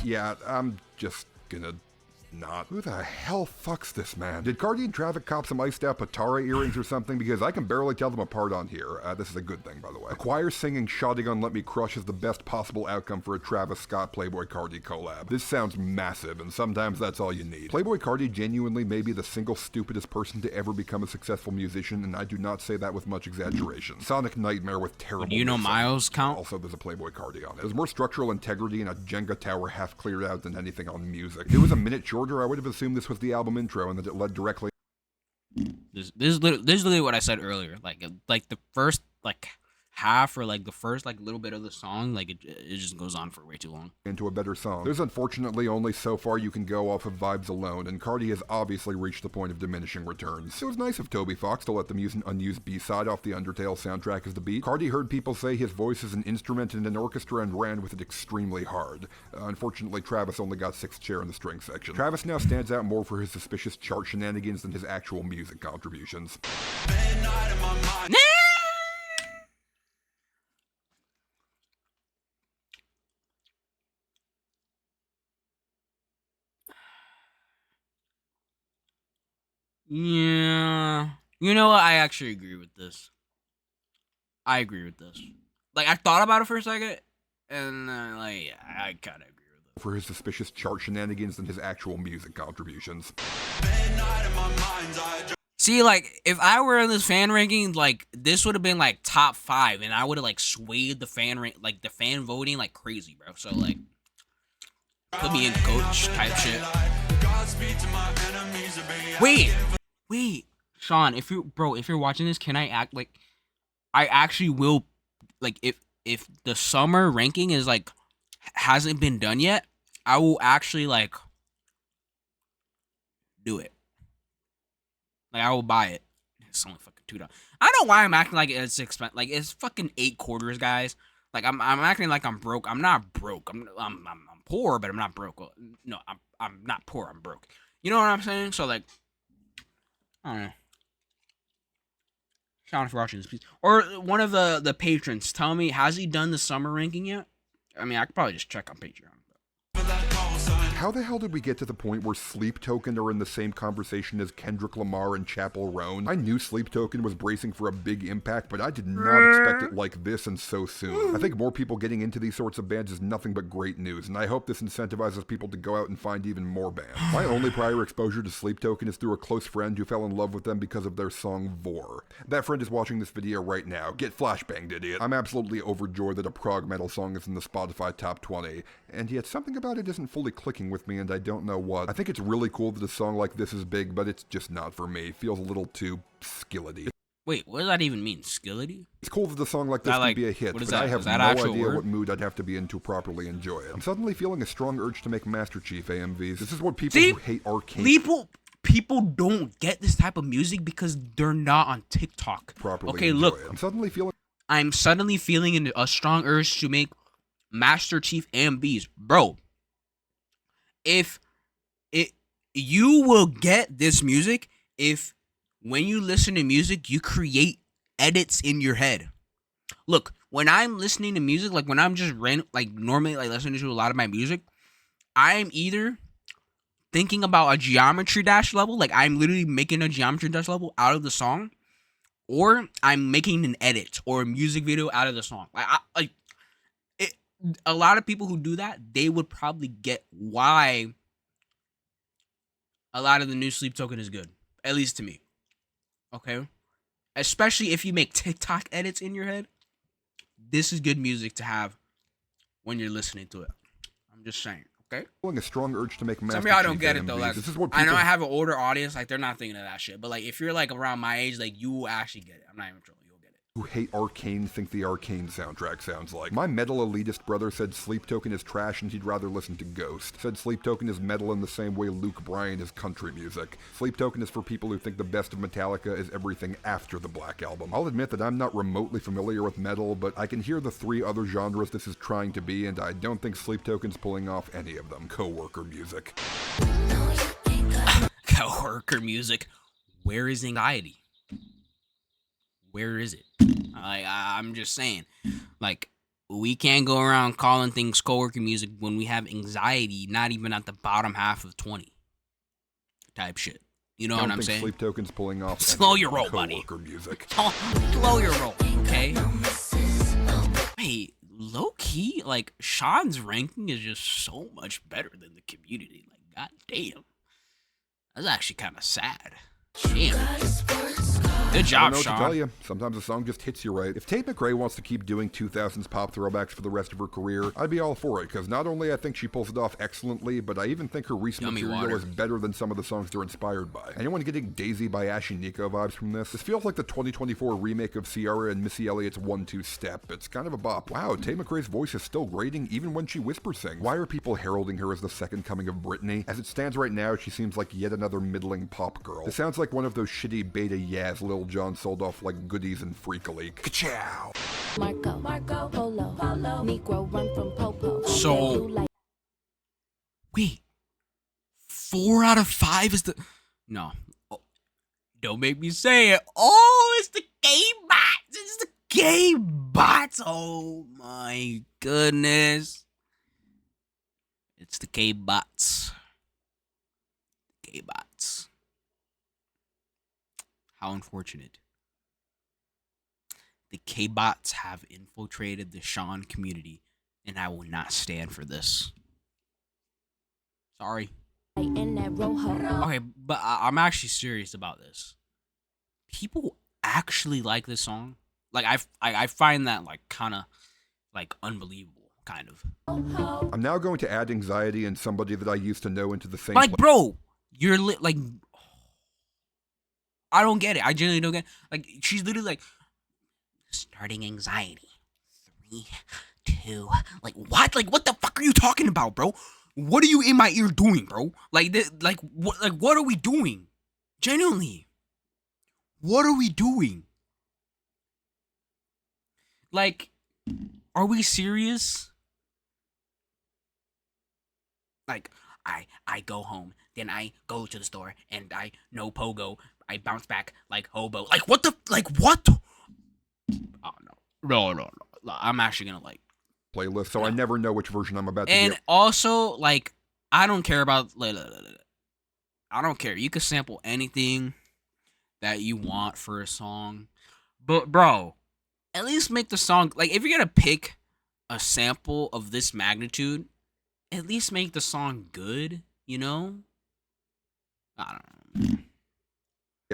Yeah, I'm just gonna not. Who the hell fucks this man? Did Carti and Traffic cop some iced out Patara earrings or something? Because I can barely tell them apart on here. This is a good thing, by the way. A choir singing Shotgun Let Me Crush is the best possible outcome for a Travis Scott Playboi Carti collab. This sounds massive, and sometimes that's all you need. Playboi Carti genuinely may be the single stupidest person to ever become a successful musician, and I do not say that with much exaggeration. Sonic Nightmare with terrible. Do you know Miles count? Also, there's a Playboi Carti on it. There's more structural integrity and a Jenga tower half cleared out than anything on music. If it was a minute shorter, I would have assumed this was the album intro and that it led directly. This is literally what I said earlier. Like the first half or the first little bit of the song, it just goes on for way too long. Into a better song. There's unfortunately only so far you can go off of vibes alone, and Carti has obviously reached the point of diminishing returns. It was nice of Toby Fox to let them use an unused B-side off the Undertale soundtrack as the beat. Carti heard people say his voice is an instrument in an orchestra and ran with it extremely hard. Unfortunately, Travis only got 6th chair in the string section. Travis now stands out more for his suspicious chart shenanigans than his actual music contributions. Yeah. You know what? I actually agree with this. I agree with this. I thought about it for a second, and yeah, I kind of agree with it. For his suspicious chart shenanigans than his actual music contributions. See, if I were in this fan ranking, this would have been, top 5, and I would have, swayed the fan the fan voting like crazy, bro. So, put me in coach type shit. Wait, Sean, if you're watching this, can I act I actually will, if the summer ranking is hasn't been done yet, I will actually do it. I will buy it. It's only fucking $2. I don't know why I'm acting like it's expensive. It's fucking 8 quarters, guys. I'm acting like I'm broke. I'm not broke. I'm poor, but I'm not broke. Well, no, I'm not poor. I'm broke. You know what I'm saying? So I don't know. Sean, if you're watching this, please. Or one of the patrons, tell me, has he done the summer ranking yet? I mean, I could probably just check on Patreon. How the hell did we get to the point where Sleep Token are in the same conversation as Kendrick Lamar and Chappell Roan? I knew Sleep Token was bracing for a big impact, but I did not expect it like this and so soon. I think more people getting into these sorts of bands is nothing but great news, and I hope this incentivizes people to go out and find even more bands. My only prior exposure to Sleep Token is through a close friend who fell in love with them because of their song Vor. That friend is watching this video right now. Get flashbanged, idiot. I'm absolutely overjoyed that a prog metal song is in the Spotify top 20, and yet something about it isn't fully clicking with me, and I don't know what. I think it's really cool that a song like this is big, but it's just not for me. It feels a little too skillety. Wait, what does that even mean? Skillety? It's cool that a song like this can be a hit, but I have no idea what mood I'd have to be in to properly enjoy it. I'm suddenly feeling a strong urge to make Master Chief AMVs. This is what people who hate arcane... People don't get this type of music because they're not on TikTok. Okay, look. I'm suddenly feeling a strong urge to make Master Chief AMVs. Bro, you will get this music if when you listen to music, you create edits in your head. Look, when I'm listening to music, when I'm just normally listening to a lot of my music, I'm either thinking about a geometry dash level, I'm literally making a geometry dash level out of the song, or I'm making an edit or a music video out of the song. A lot of people who do that, they would probably get why a lot of the new Sleep Token is good. At least to me. Okay? Especially if you make TikTok edits in your head. This is good music to have when you're listening to it. I'm just saying. Okay? Feeling a strong urge to make Master Some of y'all Chief don't get it AMVs. though. This is what I know I have an older audience. They're not thinking of that shit. But if you're around my age, you will actually get it. I'm not even trolling. Who hate Arcane think the Arcane soundtrack sounds like. My metal elitist brother said Sleep Token is trash and he'd rather listen to Ghost. Said Sleep Token is metal in the same way Luke Bryan is country music. Sleep Token is for people who think the best of Metallica is everything after the Black Album. I'll admit that I'm not remotely familiar with metal, but I can hear the 3 other genres this is trying to be, and I don't think Sleep Token's pulling off any of them. Coworker music. Coworker music. Where is anxiety? Where is it? I'm just saying, we can't go around calling things coworker music when we have anxiety not even at the bottom half of 20. type shit. You know I what don't I'm think saying? Sleep Token's pulling off Slow any your roll, buddy. coworker music. Slow your roll, okay? Wait, low key, like Sean's ranking is just so much better than the community. Like, god damn, that's actually kind of sad. Damn. Good I job, don't know what to Sean. tell you. Sometimes a song just hits you right. If Tate McRae wants to keep doing 2000s pop throwbacks for the rest of her career, I'd be all for it, because not only I think she pulls it off excellently, but I even think her recent Yummy material water. is better than some of the songs they're inspired by. Anyone getting Daisy by Ashiniko vibes from this? This feels like the 2024 remake of Ciara and Missy Elliott's 1-2 step. It's kind of a bop. Wow, Tate McRae's voice is still grating even when she whisper sings. Why are people heralding her as the second coming of Britney? As it stands right now, she seems like yet another middling pop girl. This sounds like one of those shitty beta Yaz Lil Jon sold off like goodies in Freak a Leak. Ka-chow! Marco, Polo, Negro run from Popo. So, wait, 4 out of 5 is the no. Oh, don't make me say it. Oh, it's the gay bots. It's the gay bots. Oh my goodness, it's the gay bots. Gay bots. How unfortunate. The K-bots have infiltrated the Sean community, and I will not stand for this. Sorry. Okay, but I'm actually serious about this. People actually like this song. Like I find that like kind of like unbelievable, kind of. I'm now going to add anxiety and somebody that I used to know into the same. Like, bro, you're like, I don't get it. I genuinely don't get it. Like, she's literally like, starting anxiety. 3, 2, like what? Like what the fuck are you talking about, bro? What are you in my ear doing, bro? Like what are we doing? Genuinely. What are we doing? Like, are we serious? Like, I go home, then I go to the store, and I no pogo. I bounce back like hobo. Like what the what? Oh no. I'm actually gonna like playlist, so I never know which version I'm about to and get. also, like, I don't care about I don't care. You can sample anything that you want for a song. But bro, at least make the song like if you're gonna pick a sample of this magnitude, at least make the song good, you know? I don't know.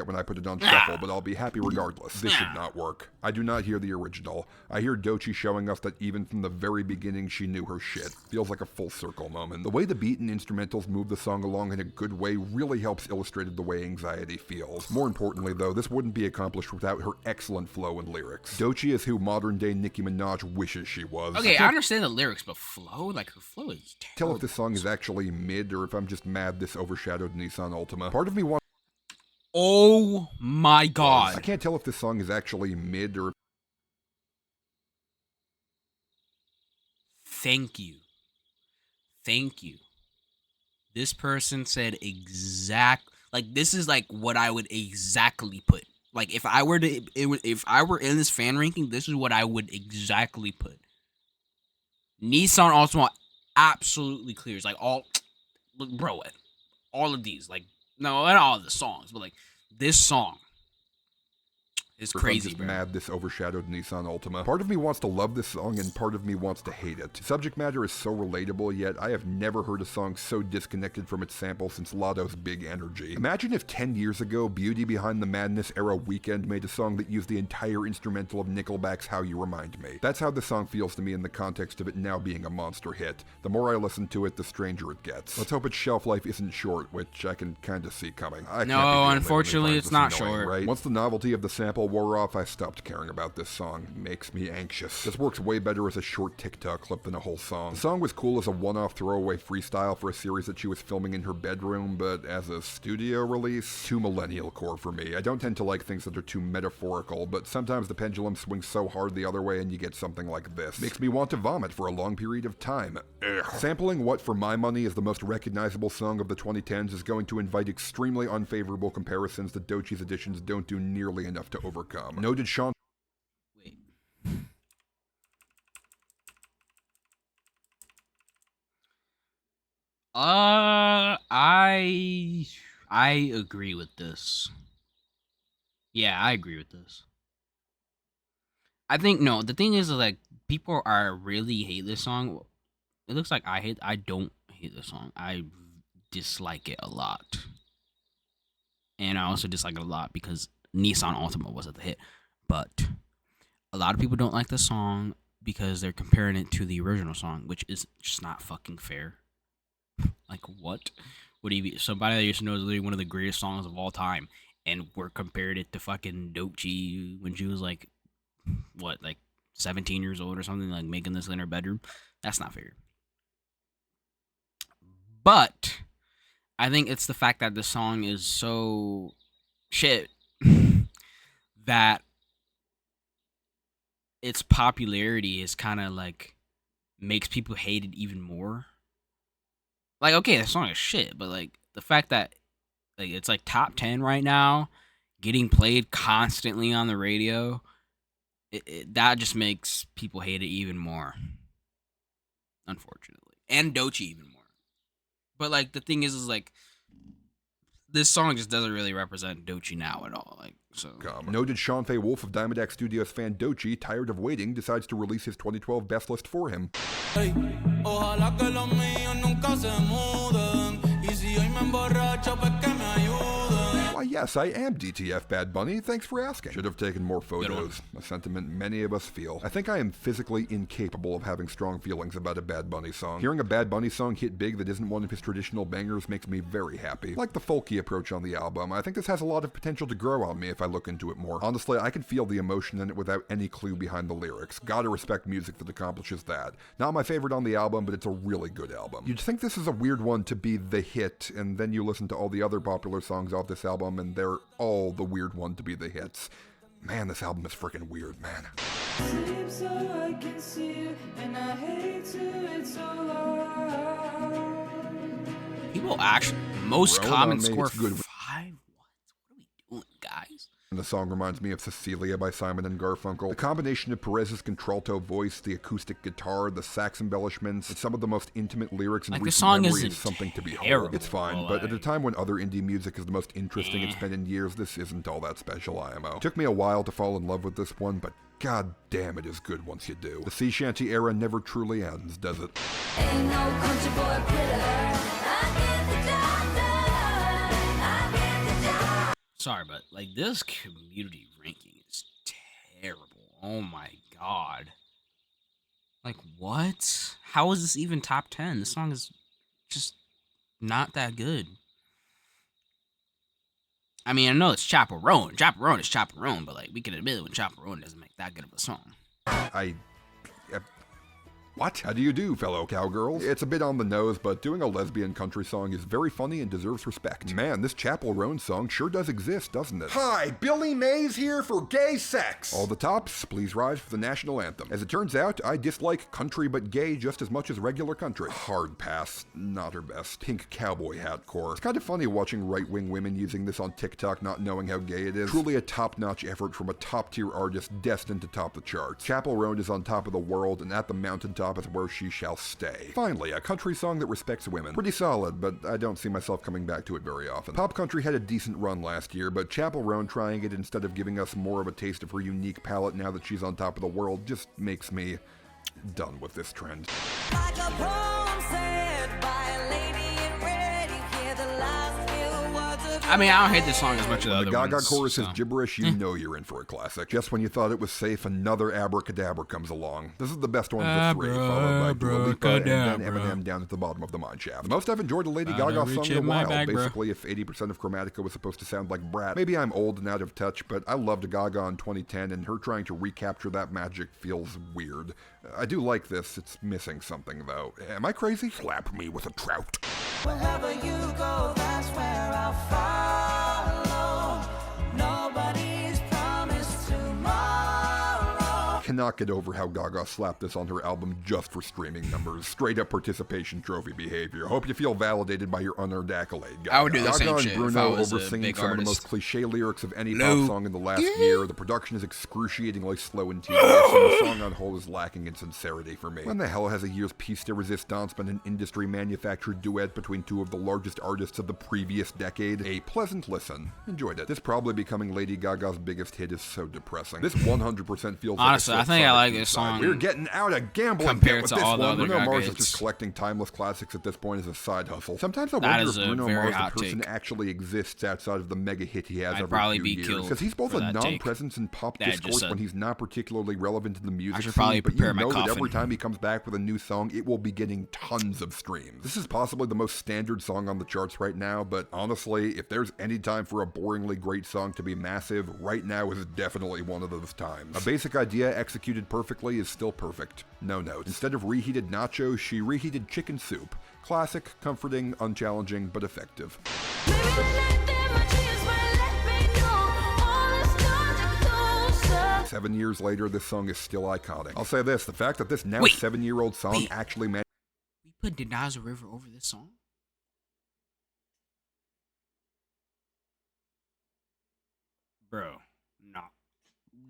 When I put it on shuffle, but I'll be happy regardless. This should not work. I do not hear the original. I hear Doechii showing us that even from the very beginning she knew her shit. Feels like a full circle moment. The way the beat and instrumentals move the song along in a good way really helps illustrate the way anxiety feels. More importantly though, this wouldn't be accomplished without her excellent flow and lyrics. Doechii is who modern day Nicki Minaj wishes she was. Okay, I understand the lyrics, but flow? Like her flow is terrible. Tell if this song is actually mid or if I'm just mad this overshadowed Nissan Altima. Part of me wants oh my god. I can't tell if this song is actually mid or... Thank you. Thank you. This person said like this is like what I would exactly put. Like if I were to if I were in this fan ranking, this is what I would exactly put. Nissan Altima absolutely clears like all bro, all of these like no, not all of the songs, but like this song is crazy, just bro. Mad this overshadowed Nissan Altima. Part of me wants to love this song and part of me wants to hate it. Subject matter is so relatable, yet I have never heard a song so disconnected from its sample since Lotto's Big Energy. Imagine if 10 years ago, Beauty Behind the Madness era Weekend made a song that used the entire instrumental of Nickelback's How You Remind Me. That's how the song feels to me in the context of it now being a monster hit. The more I listen to it, the stranger it gets. Let's hope its shelf life isn't short, which I can kinda see coming. No, unfortunately it's not short. Right? Once the novelty of the sample wore off, I stopped caring about this song. It makes me anxious. This works way better as a short TikTok clip than a whole song. The song was cool as a one-off throwaway freestyle for a series that she was filming in her bedroom, but as a studio release, too millennial core for me. I don't tend to like things that are too metaphorical, but sometimes the pendulum swings so hard the other way and you get something like this. Makes me want to vomit for a long period of time. Ugh. Sampling what, for my money, is the most recognizable song of the 2010s is going to invite extremely unfavorable comparisons that Doechii's editions don't do nearly enough to overcome. Noted Sean. Wait. I I agree with this. Yeah, I agree with this. I think no. The thing is, like, people are really hate this song. It looks like I don't hate this song. I dislike it a lot, and I also dislike it a lot because Nissan Altima wasn't the hit. But a lot of people don't like the song because they're comparing it to the original song, which is just not fucking fair. Like, what? What do you? Somebody that used to know is literally one of the greatest songs of all time, and we're compared it to fucking Doechii when she was like, what, like 17 years old or something, like making this in her bedroom. That's not fair. But I think it's the fact that the song is so shit that its popularity is kind of like makes people hate it even more. Like, okay, the song is shit, but like the fact that like it's like top 10 right now, getting played constantly on the radio, that just makes people hate it even more, unfortunately, and Doechii even more. But like the thing is like this song just doesn't really represent Doechii now at all. Like, so. Noted Sean Fay Wolf of Diamondback Studios fan Doechii, tired of waiting, decides to release his 2012 best list for him. Hey, ojalá que los míos nunca se muden. Y si hoy me emborracho, pues que me ayuden. Why, yes, I am DTF Bad Bunny. Thanks for asking. Should have taken more photos. A sentiment many of us feel. I think I am physically incapable of having strong feelings about a Bad Bunny song. Hearing a Bad Bunny song hit big that isn't one of his traditional bangers makes me very happy. Like the folky approach on the album, I think this has a lot of potential to grow on me if I look into it more. Honestly, I can feel the emotion in it without any clue behind the lyrics. Gotta respect music that accomplishes that. Not my favorite on the album, but it's a really good album. You'd think this is a weird one to be the hit, and then you listen to all the other popular songs off this album, and they're all the weird one to be the hits. Man, this album is freaking weird, man. Sleep so I can see you, and I hate to, it's so loud. People actually, most Roan common makes score good. 5. What are we doing, guys? And the song reminds me of Cecilia by Simon and Garfunkel. The combination of Perez's contralto voice, the acoustic guitar, the sax embellishments, and some of the most intimate lyrics in Like, the recent song memory isn't is something to behold. terrible, It's fine, but at a time when other indie music is the most interesting it's been in years, this isn't all that special, IMO. Took me a while to fall in love with this one, but god damn it is good once you do. The sea shanty era never truly ends, does it? Ain't no country boy quitter. I get the job done. I get the job. Sorry, but like this community ranking is terrible. Oh my god. Like, what? How is this even top 10? This song is just not that good. I mean, I know it's Chappell Roan. Chappell Roan is Chappell Roan, but like we can admit it when Chappell Roan doesn't make that good of a song. What? How do you do, fellow cowgirls? It's a bit on the nose, but doing a lesbian country song is very funny and deserves respect. Man, this Chappell Roan song sure does exist, doesn't it? Hi, Billy Mays here for gay sex! All the tops, please rise for the national anthem. As it turns out, I dislike country but gay just as much as regular country. Hard pass, not her best. Pink cowboy hat core. It's kind of funny watching right-wing women using this on TikTok not knowing how gay it is. Truly a top-notch effort from a top-tier artist destined to top the charts. Chappell Roan is on top of the world, and at the mountaintop is where she shall stay. Finally, a country song that respects women. Pretty solid, but I don't see myself coming back to it very often. Pop country had a decent run last year, but Chappell Roan trying it instead of giving us more of a taste of her unique palette now that she's on top of the world just makes me done with this trend. Like a poem said by a lady in red, you hear the last few words of I mean, I don't hate this song as much as the When other the Gaga ones. chorus is so. gibberish, you know you're in for a classic. Just when you thought it was safe, another abracadabra comes along. This is the best one of the three, followed by Dua Lipa and then Eminem down at the bottom of the mine shaft. The most I've enjoyed a Lady Gaga song in a while. Basically, if 80% of Chromatica was supposed to sound like Brat, maybe I'm old and out of touch, but I loved Gaga in 2010, and her trying to recapture that magic feels weird. I do like this. It's missing something, though. Am I crazy? Slap me with a trout. wherever you go, that's where I'll follow. Nobody's promised tomorrow. cannot get over how Gaga slapped this on her album just for streaming numbers. Straight up participation trophy behavior. Hope you feel validated by your unearned accolade, Gaga. I would do the Gaga same and shit if Bruno I was a over-singing big some of the artist. most cliche lyrics of any No. pop song in the last year. The production is excruciatingly slow and tedious, and the song on whole is lacking in sincerity for me. When the hell has a year's piece de resistance been an industry-manufactured duet between two of the largest artists of the previous decade? A pleasant listen. Enjoyed it. This probably becoming Lady Gaga's biggest hit is so depressing. This 100% feels Honestly, like a I think I Sonic like B-side. this song We're getting out of gambling compared with to this all the one. other Bruno Gaga Mars is hits. just collecting timeless classics at this point as a side hustle. Sometimes I That wonder is if a Bruno very Mars, the hot person, take. actually exists outside of the mega hit he has I'd every probably few be years. killed Because he's both for a that take. non-presence in pop That I just discourse said. when he's not particularly relevant in the music I should scene, probably but you prepare my know that coffin. every time he comes back with a new song, it will be getting tons of streams. This is possibly the most standard song on the charts right now, but honestly, if there's any time for a boringly great song to be massive, right now is definitely one of those times. A basic idea executed perfectly is still perfect. No notes. Instead of reheated nachos, she reheated chicken soup. Classic, comforting, unchallenging, but effective. 7 years later, this song is still iconic. I'll say this, the fact that this now 7-year-old song actually managed We put Denies a River over this song? Bro, no.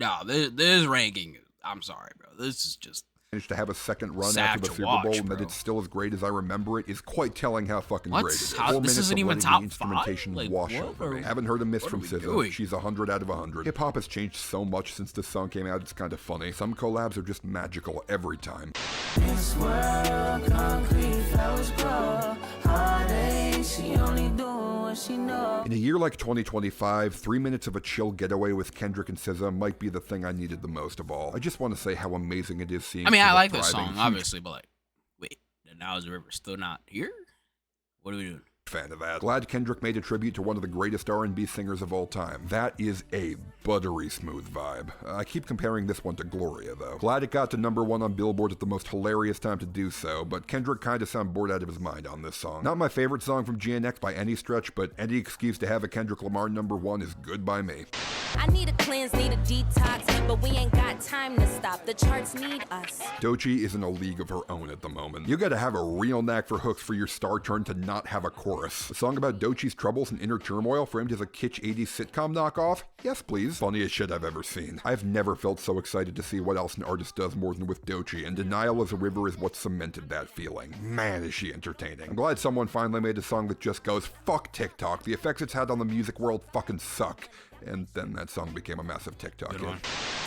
No, this ranking, I'm sorry, bro. This is just to have a second run sad after the to Super watch, Bowl and bro. that it's still as great as I remember it is quite telling how fucking What? great it is. How- 4 this minutes isn't of even letting top the instrumentation 5? Like, wash what over me. are- Haven't heard a miss what from are we SZA. doing? She's 100 out of 100. Hip hop has changed so much since this song came out, it's kind of funny. Some collabs are just magical every time. This world, concrete flowers grow. Heartache, she only doing what she knows. In a year like 2025, 3 minutes of a chill getaway with Kendrick and SZA might be the thing I needed the most of all. I just want to say how amazing it is seeing I mean, I SZA like this thriving. song, Huge obviously, but like, wait, Denies a River still not here? What are we doing? fan of that. Glad Kendrick made a tribute to one of the greatest R&B singers of all time. That is a buttery smooth vibe. I keep comparing this one to Gloria, though. Glad it got to #1 on Billboard at the most hilarious time to do so, but Kendrick kinda sound bored out of his mind on this song. Not my favorite song from GNX by any stretch, but any excuse to have a Kendrick Lamar #1 is good by me. I need a cleanse, need a detox, but we ain't got time to stop. The charts need us. Doechii is in a league of her own at the moment. You gotta have a real knack for hooks for your star turn to not have a chorus. A song about Doechii's troubles and inner turmoil framed as a kitsch 80s sitcom knockoff? Yes, please. Funniest shit I've ever seen. I've never felt so excited to see what else an artist does more than with Doechii, and Denial as a River is what cemented that feeling. Man, is she entertaining. I'm glad someone finally made a song that just goes, fuck TikTok. The effects it's had on the music world fucking suck. And then that song became a massive TikTok hit.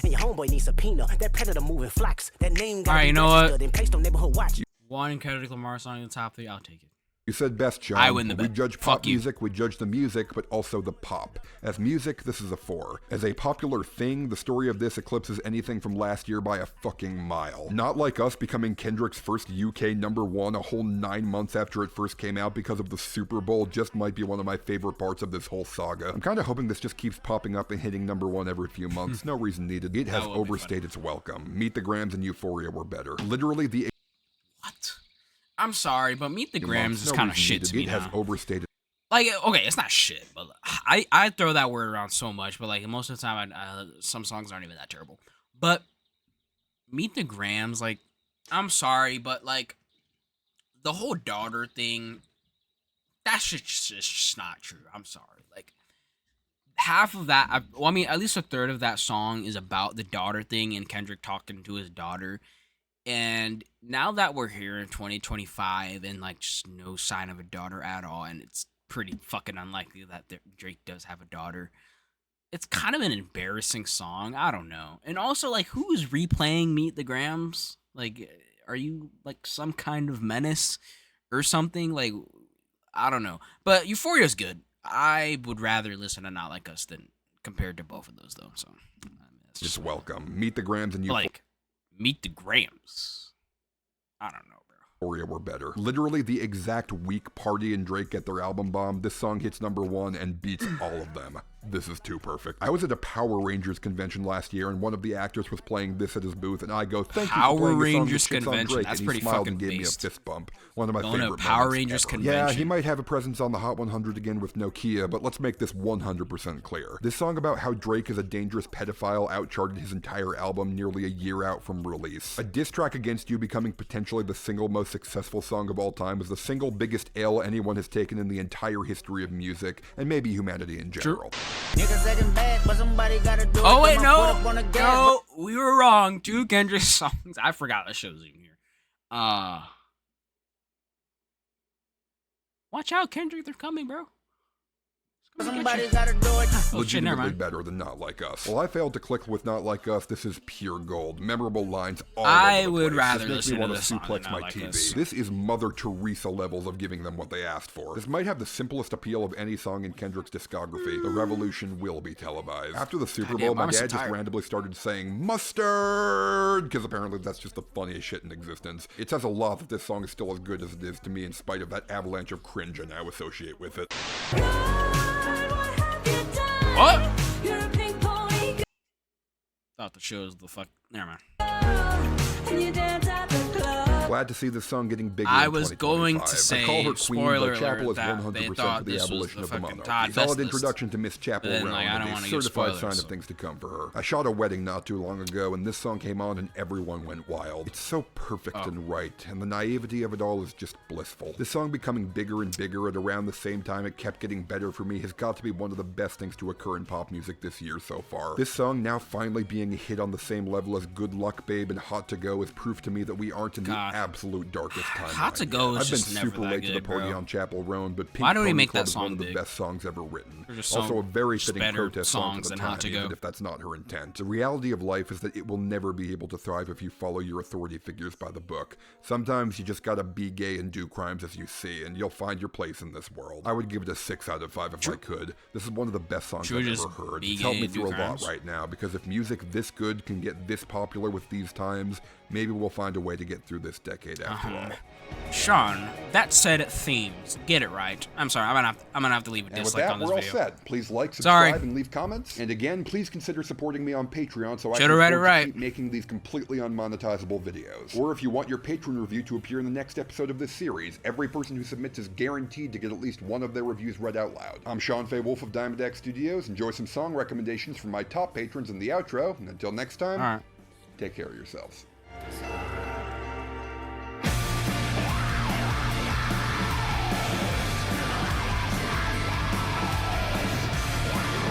And your homeboy needs subpoena. That predator moving flocks. That name got Alright, you know what? and placed on neighborhood watch. One Kendrick Lamar song in the top 3, I'll take it. You said best, John. I win the We bet. judge Fuck pop you. music, we judge the music, but also the pop. As music, this is a 4. As a popular thing, the story of this eclipses anything from last year by a fucking mile. Not like us becoming Kendrick's first UK #1 a whole 9 months after it first came out because of the Super Bowl just might be one of my favorite parts of this whole saga. I'm kinda hoping this just keeps popping up and hitting #1 every few months. No reason needed. It has That will be overstayed its welcome. Meet the Grams and Euphoria were better. Literally the I'm sorry, but Meet the Grams is no kind of reason shit needed. to me It has now. overstayed Like, okay, it's not shit, but I throw that word around so much, but like most of the time, some songs aren't even that terrible. But Meet the Grams, like, I'm sorry, but like the whole daughter thing, that shit's just not true. I'm sorry. Like half of that, well, I mean, at least a third of that song is about the daughter thing and Kendrick talking to his daughter. And now that we're here in 2025 and like just no sign of a daughter at all, and it's pretty fucking unlikely that Drake does have a daughter, it's kind of an embarrassing song. I don't know. And also, like, who is replaying Meet the Grams? Like, are you like some kind of menace or something? Like, I don't know. But Euphoria's good. I would rather listen to Not Like Us than compared to both of those, though. So, I mean, that's Just welcome. Meet the Grams and Euphoria. like Meet the Grams. I don't know, bro. Were better. Literally the exact week Party and Drake get their album bomb, this song hits #1 and beats all of them. This is too perfect. I was at a Power Rangers convention last year, and one of the actors was playing this at his booth, and I go, "Thank you for playing Rangers the song that shits on convention. Drake," That's and he pretty smiled fucking and gave me a based. fist bump. One of my Going to favorite Power moments Rangers ever. convention. Yeah, he might have a presence on the Hot 100 again with Nokia, but let's make this 100% clear. This song about how Drake is a dangerous pedophile outcharted his entire album nearly a year out from release. A diss track against you becoming potentially the single most successful song of all time was the single biggest L anyone has taken in the entire history of music, and maybe humanity in general. Oh wait, no, we were wrong. 2 Kendrick songs. I forgot that show's in here. Watch out, Kendrick, they're coming, bro. Somebody's gotta do it. Legitimately better than Not Like Us. Well, I failed to click with Not Like Us. This is pure gold. Memorable lines all I over the would place. rather this makes me listen to want this to song suplex than my Not Like TV. Us. This is Mother Teresa levels of giving them what they asked for. This might have the simplest appeal of any song in Kendrick's discography. The revolution will be televised. After the Super Bowl, my dad just randomly started saying mustard, because apparently that's just the funniest shit in existence. It says a lot that this song is still as good as it is to me in spite of that avalanche of cringe I now associate with it. What? Thought the show was the fuck. Never mind. Glad to see this song getting bigger. I was going to say, I call her queen, spoiler but Chappell is alert, 100% thought for the this was abolition the of the fucking monarchy. Todd Solid Best introduction to Miss Chappell then, Roan, like, I don't and wanna a give certified spoilers, sign so. of things to come for her. I shot a wedding not too long ago, and this song came on, and everyone went wild. It's so perfect and right, and the naivety of it all is just blissful. This song becoming bigger and bigger at around the same time it kept getting better for me has got to be one of the best things to occur in pop music this year so far. This song now finally being a hit on the same level as Good Luck Babe and Hot to Go is proof to me that we aren't in the absolute darkest time. Hot to Go is I've been just never super that late to the good, party bro. on Chappell Roan, but Pink Why don't we Pony make Club that is one song of the big? best songs ever written. There's just Also a very just fitting better protest song songs for the than Hot time, to Go. even if that's not her intent. The reality of life is that it will never be able to thrive if you follow your authority figures by the book. Sometimes you just gotta be gay and do crimes as you see, and you'll find your place in this world. I would give it a 6 out of 5 if I could. This is one of the best songs Should we I've just ever heard. be It's helped gay me and do through a lot crimes? right now, because if music this good can get this popular with these times, maybe we'll find a way to get through this decade after all. Sean, that said themes. Get it right. I'm sorry, I'm gonna have to leave a And with dislike that, on this we're all video. set. Please like, Sorry. subscribe, and leave comments. And again, please consider supporting me on Patreon so I Shoulda can read it afford to right. keep making these completely unmonetizable videos. Or if you want your patron review to appear in the next episode of this series, every person who submits is guaranteed to get at least one of their reviews read out loud. I'm Sean Fay Wolf of Diamond X Studios. Enjoy some song recommendations from my top patrons in the outro. And until next time, All right. take care of yourselves.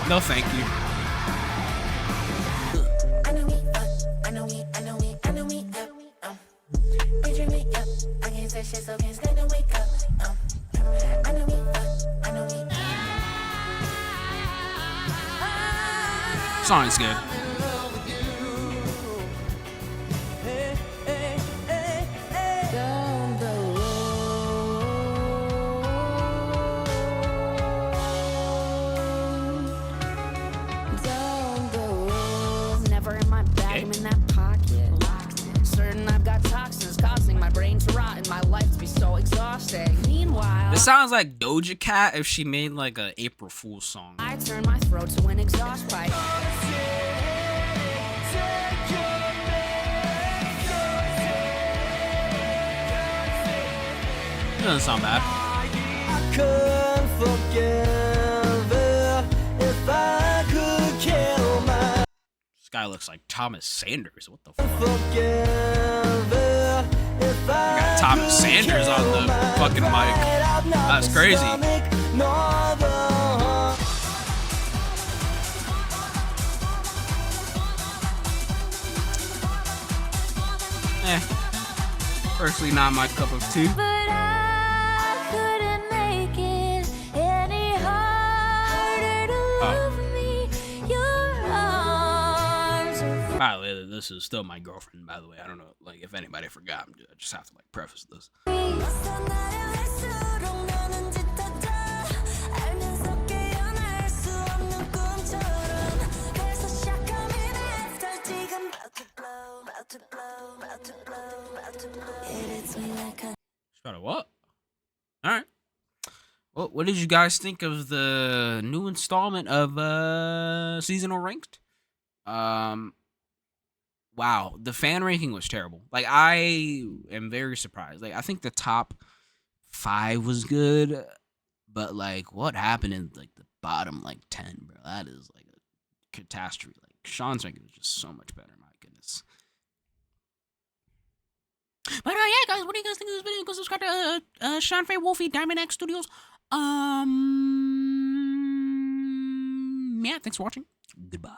No, thank you. Song's good. Never in my bag, I'm in that pocket. Certain I've got toxins causing my brain to rot and my life to be so exhausting. Meanwhile, This sounds like Doja Cat if she made like a April Fool's song. I turn my throat to an exhaust pipe. It doesn't sound bad. I couldn't forgive it if I could kill my This guy looks like Thomas Sanders. What the fuck? forgive it if I Got Thomas Sanders on the fucking mic. That's crazy. Personally, not my cup of tea. But I couldn't make it any harder to love me. Your arms are By the way, this is still my girlfriend, by the way. I don't know, like, if anybody forgot. I just have to, like, preface this. Shut up, what? Alright. Well, what did you guys think of the new installment of Seasonal Ranked? Wow, the fan ranking was terrible. Like, I am very surprised. Like, I think the top 5 was good, but like, what happened in like the bottom like 10, bro? That is like a catastrophe. Like, Sean's ranking was just so much better. My goodness. But yeah, guys, what do you guys think of this video? Go subscribe to Sean Faye Wolfie Diamond X Studios. Yeah, thanks for watching. Goodbye.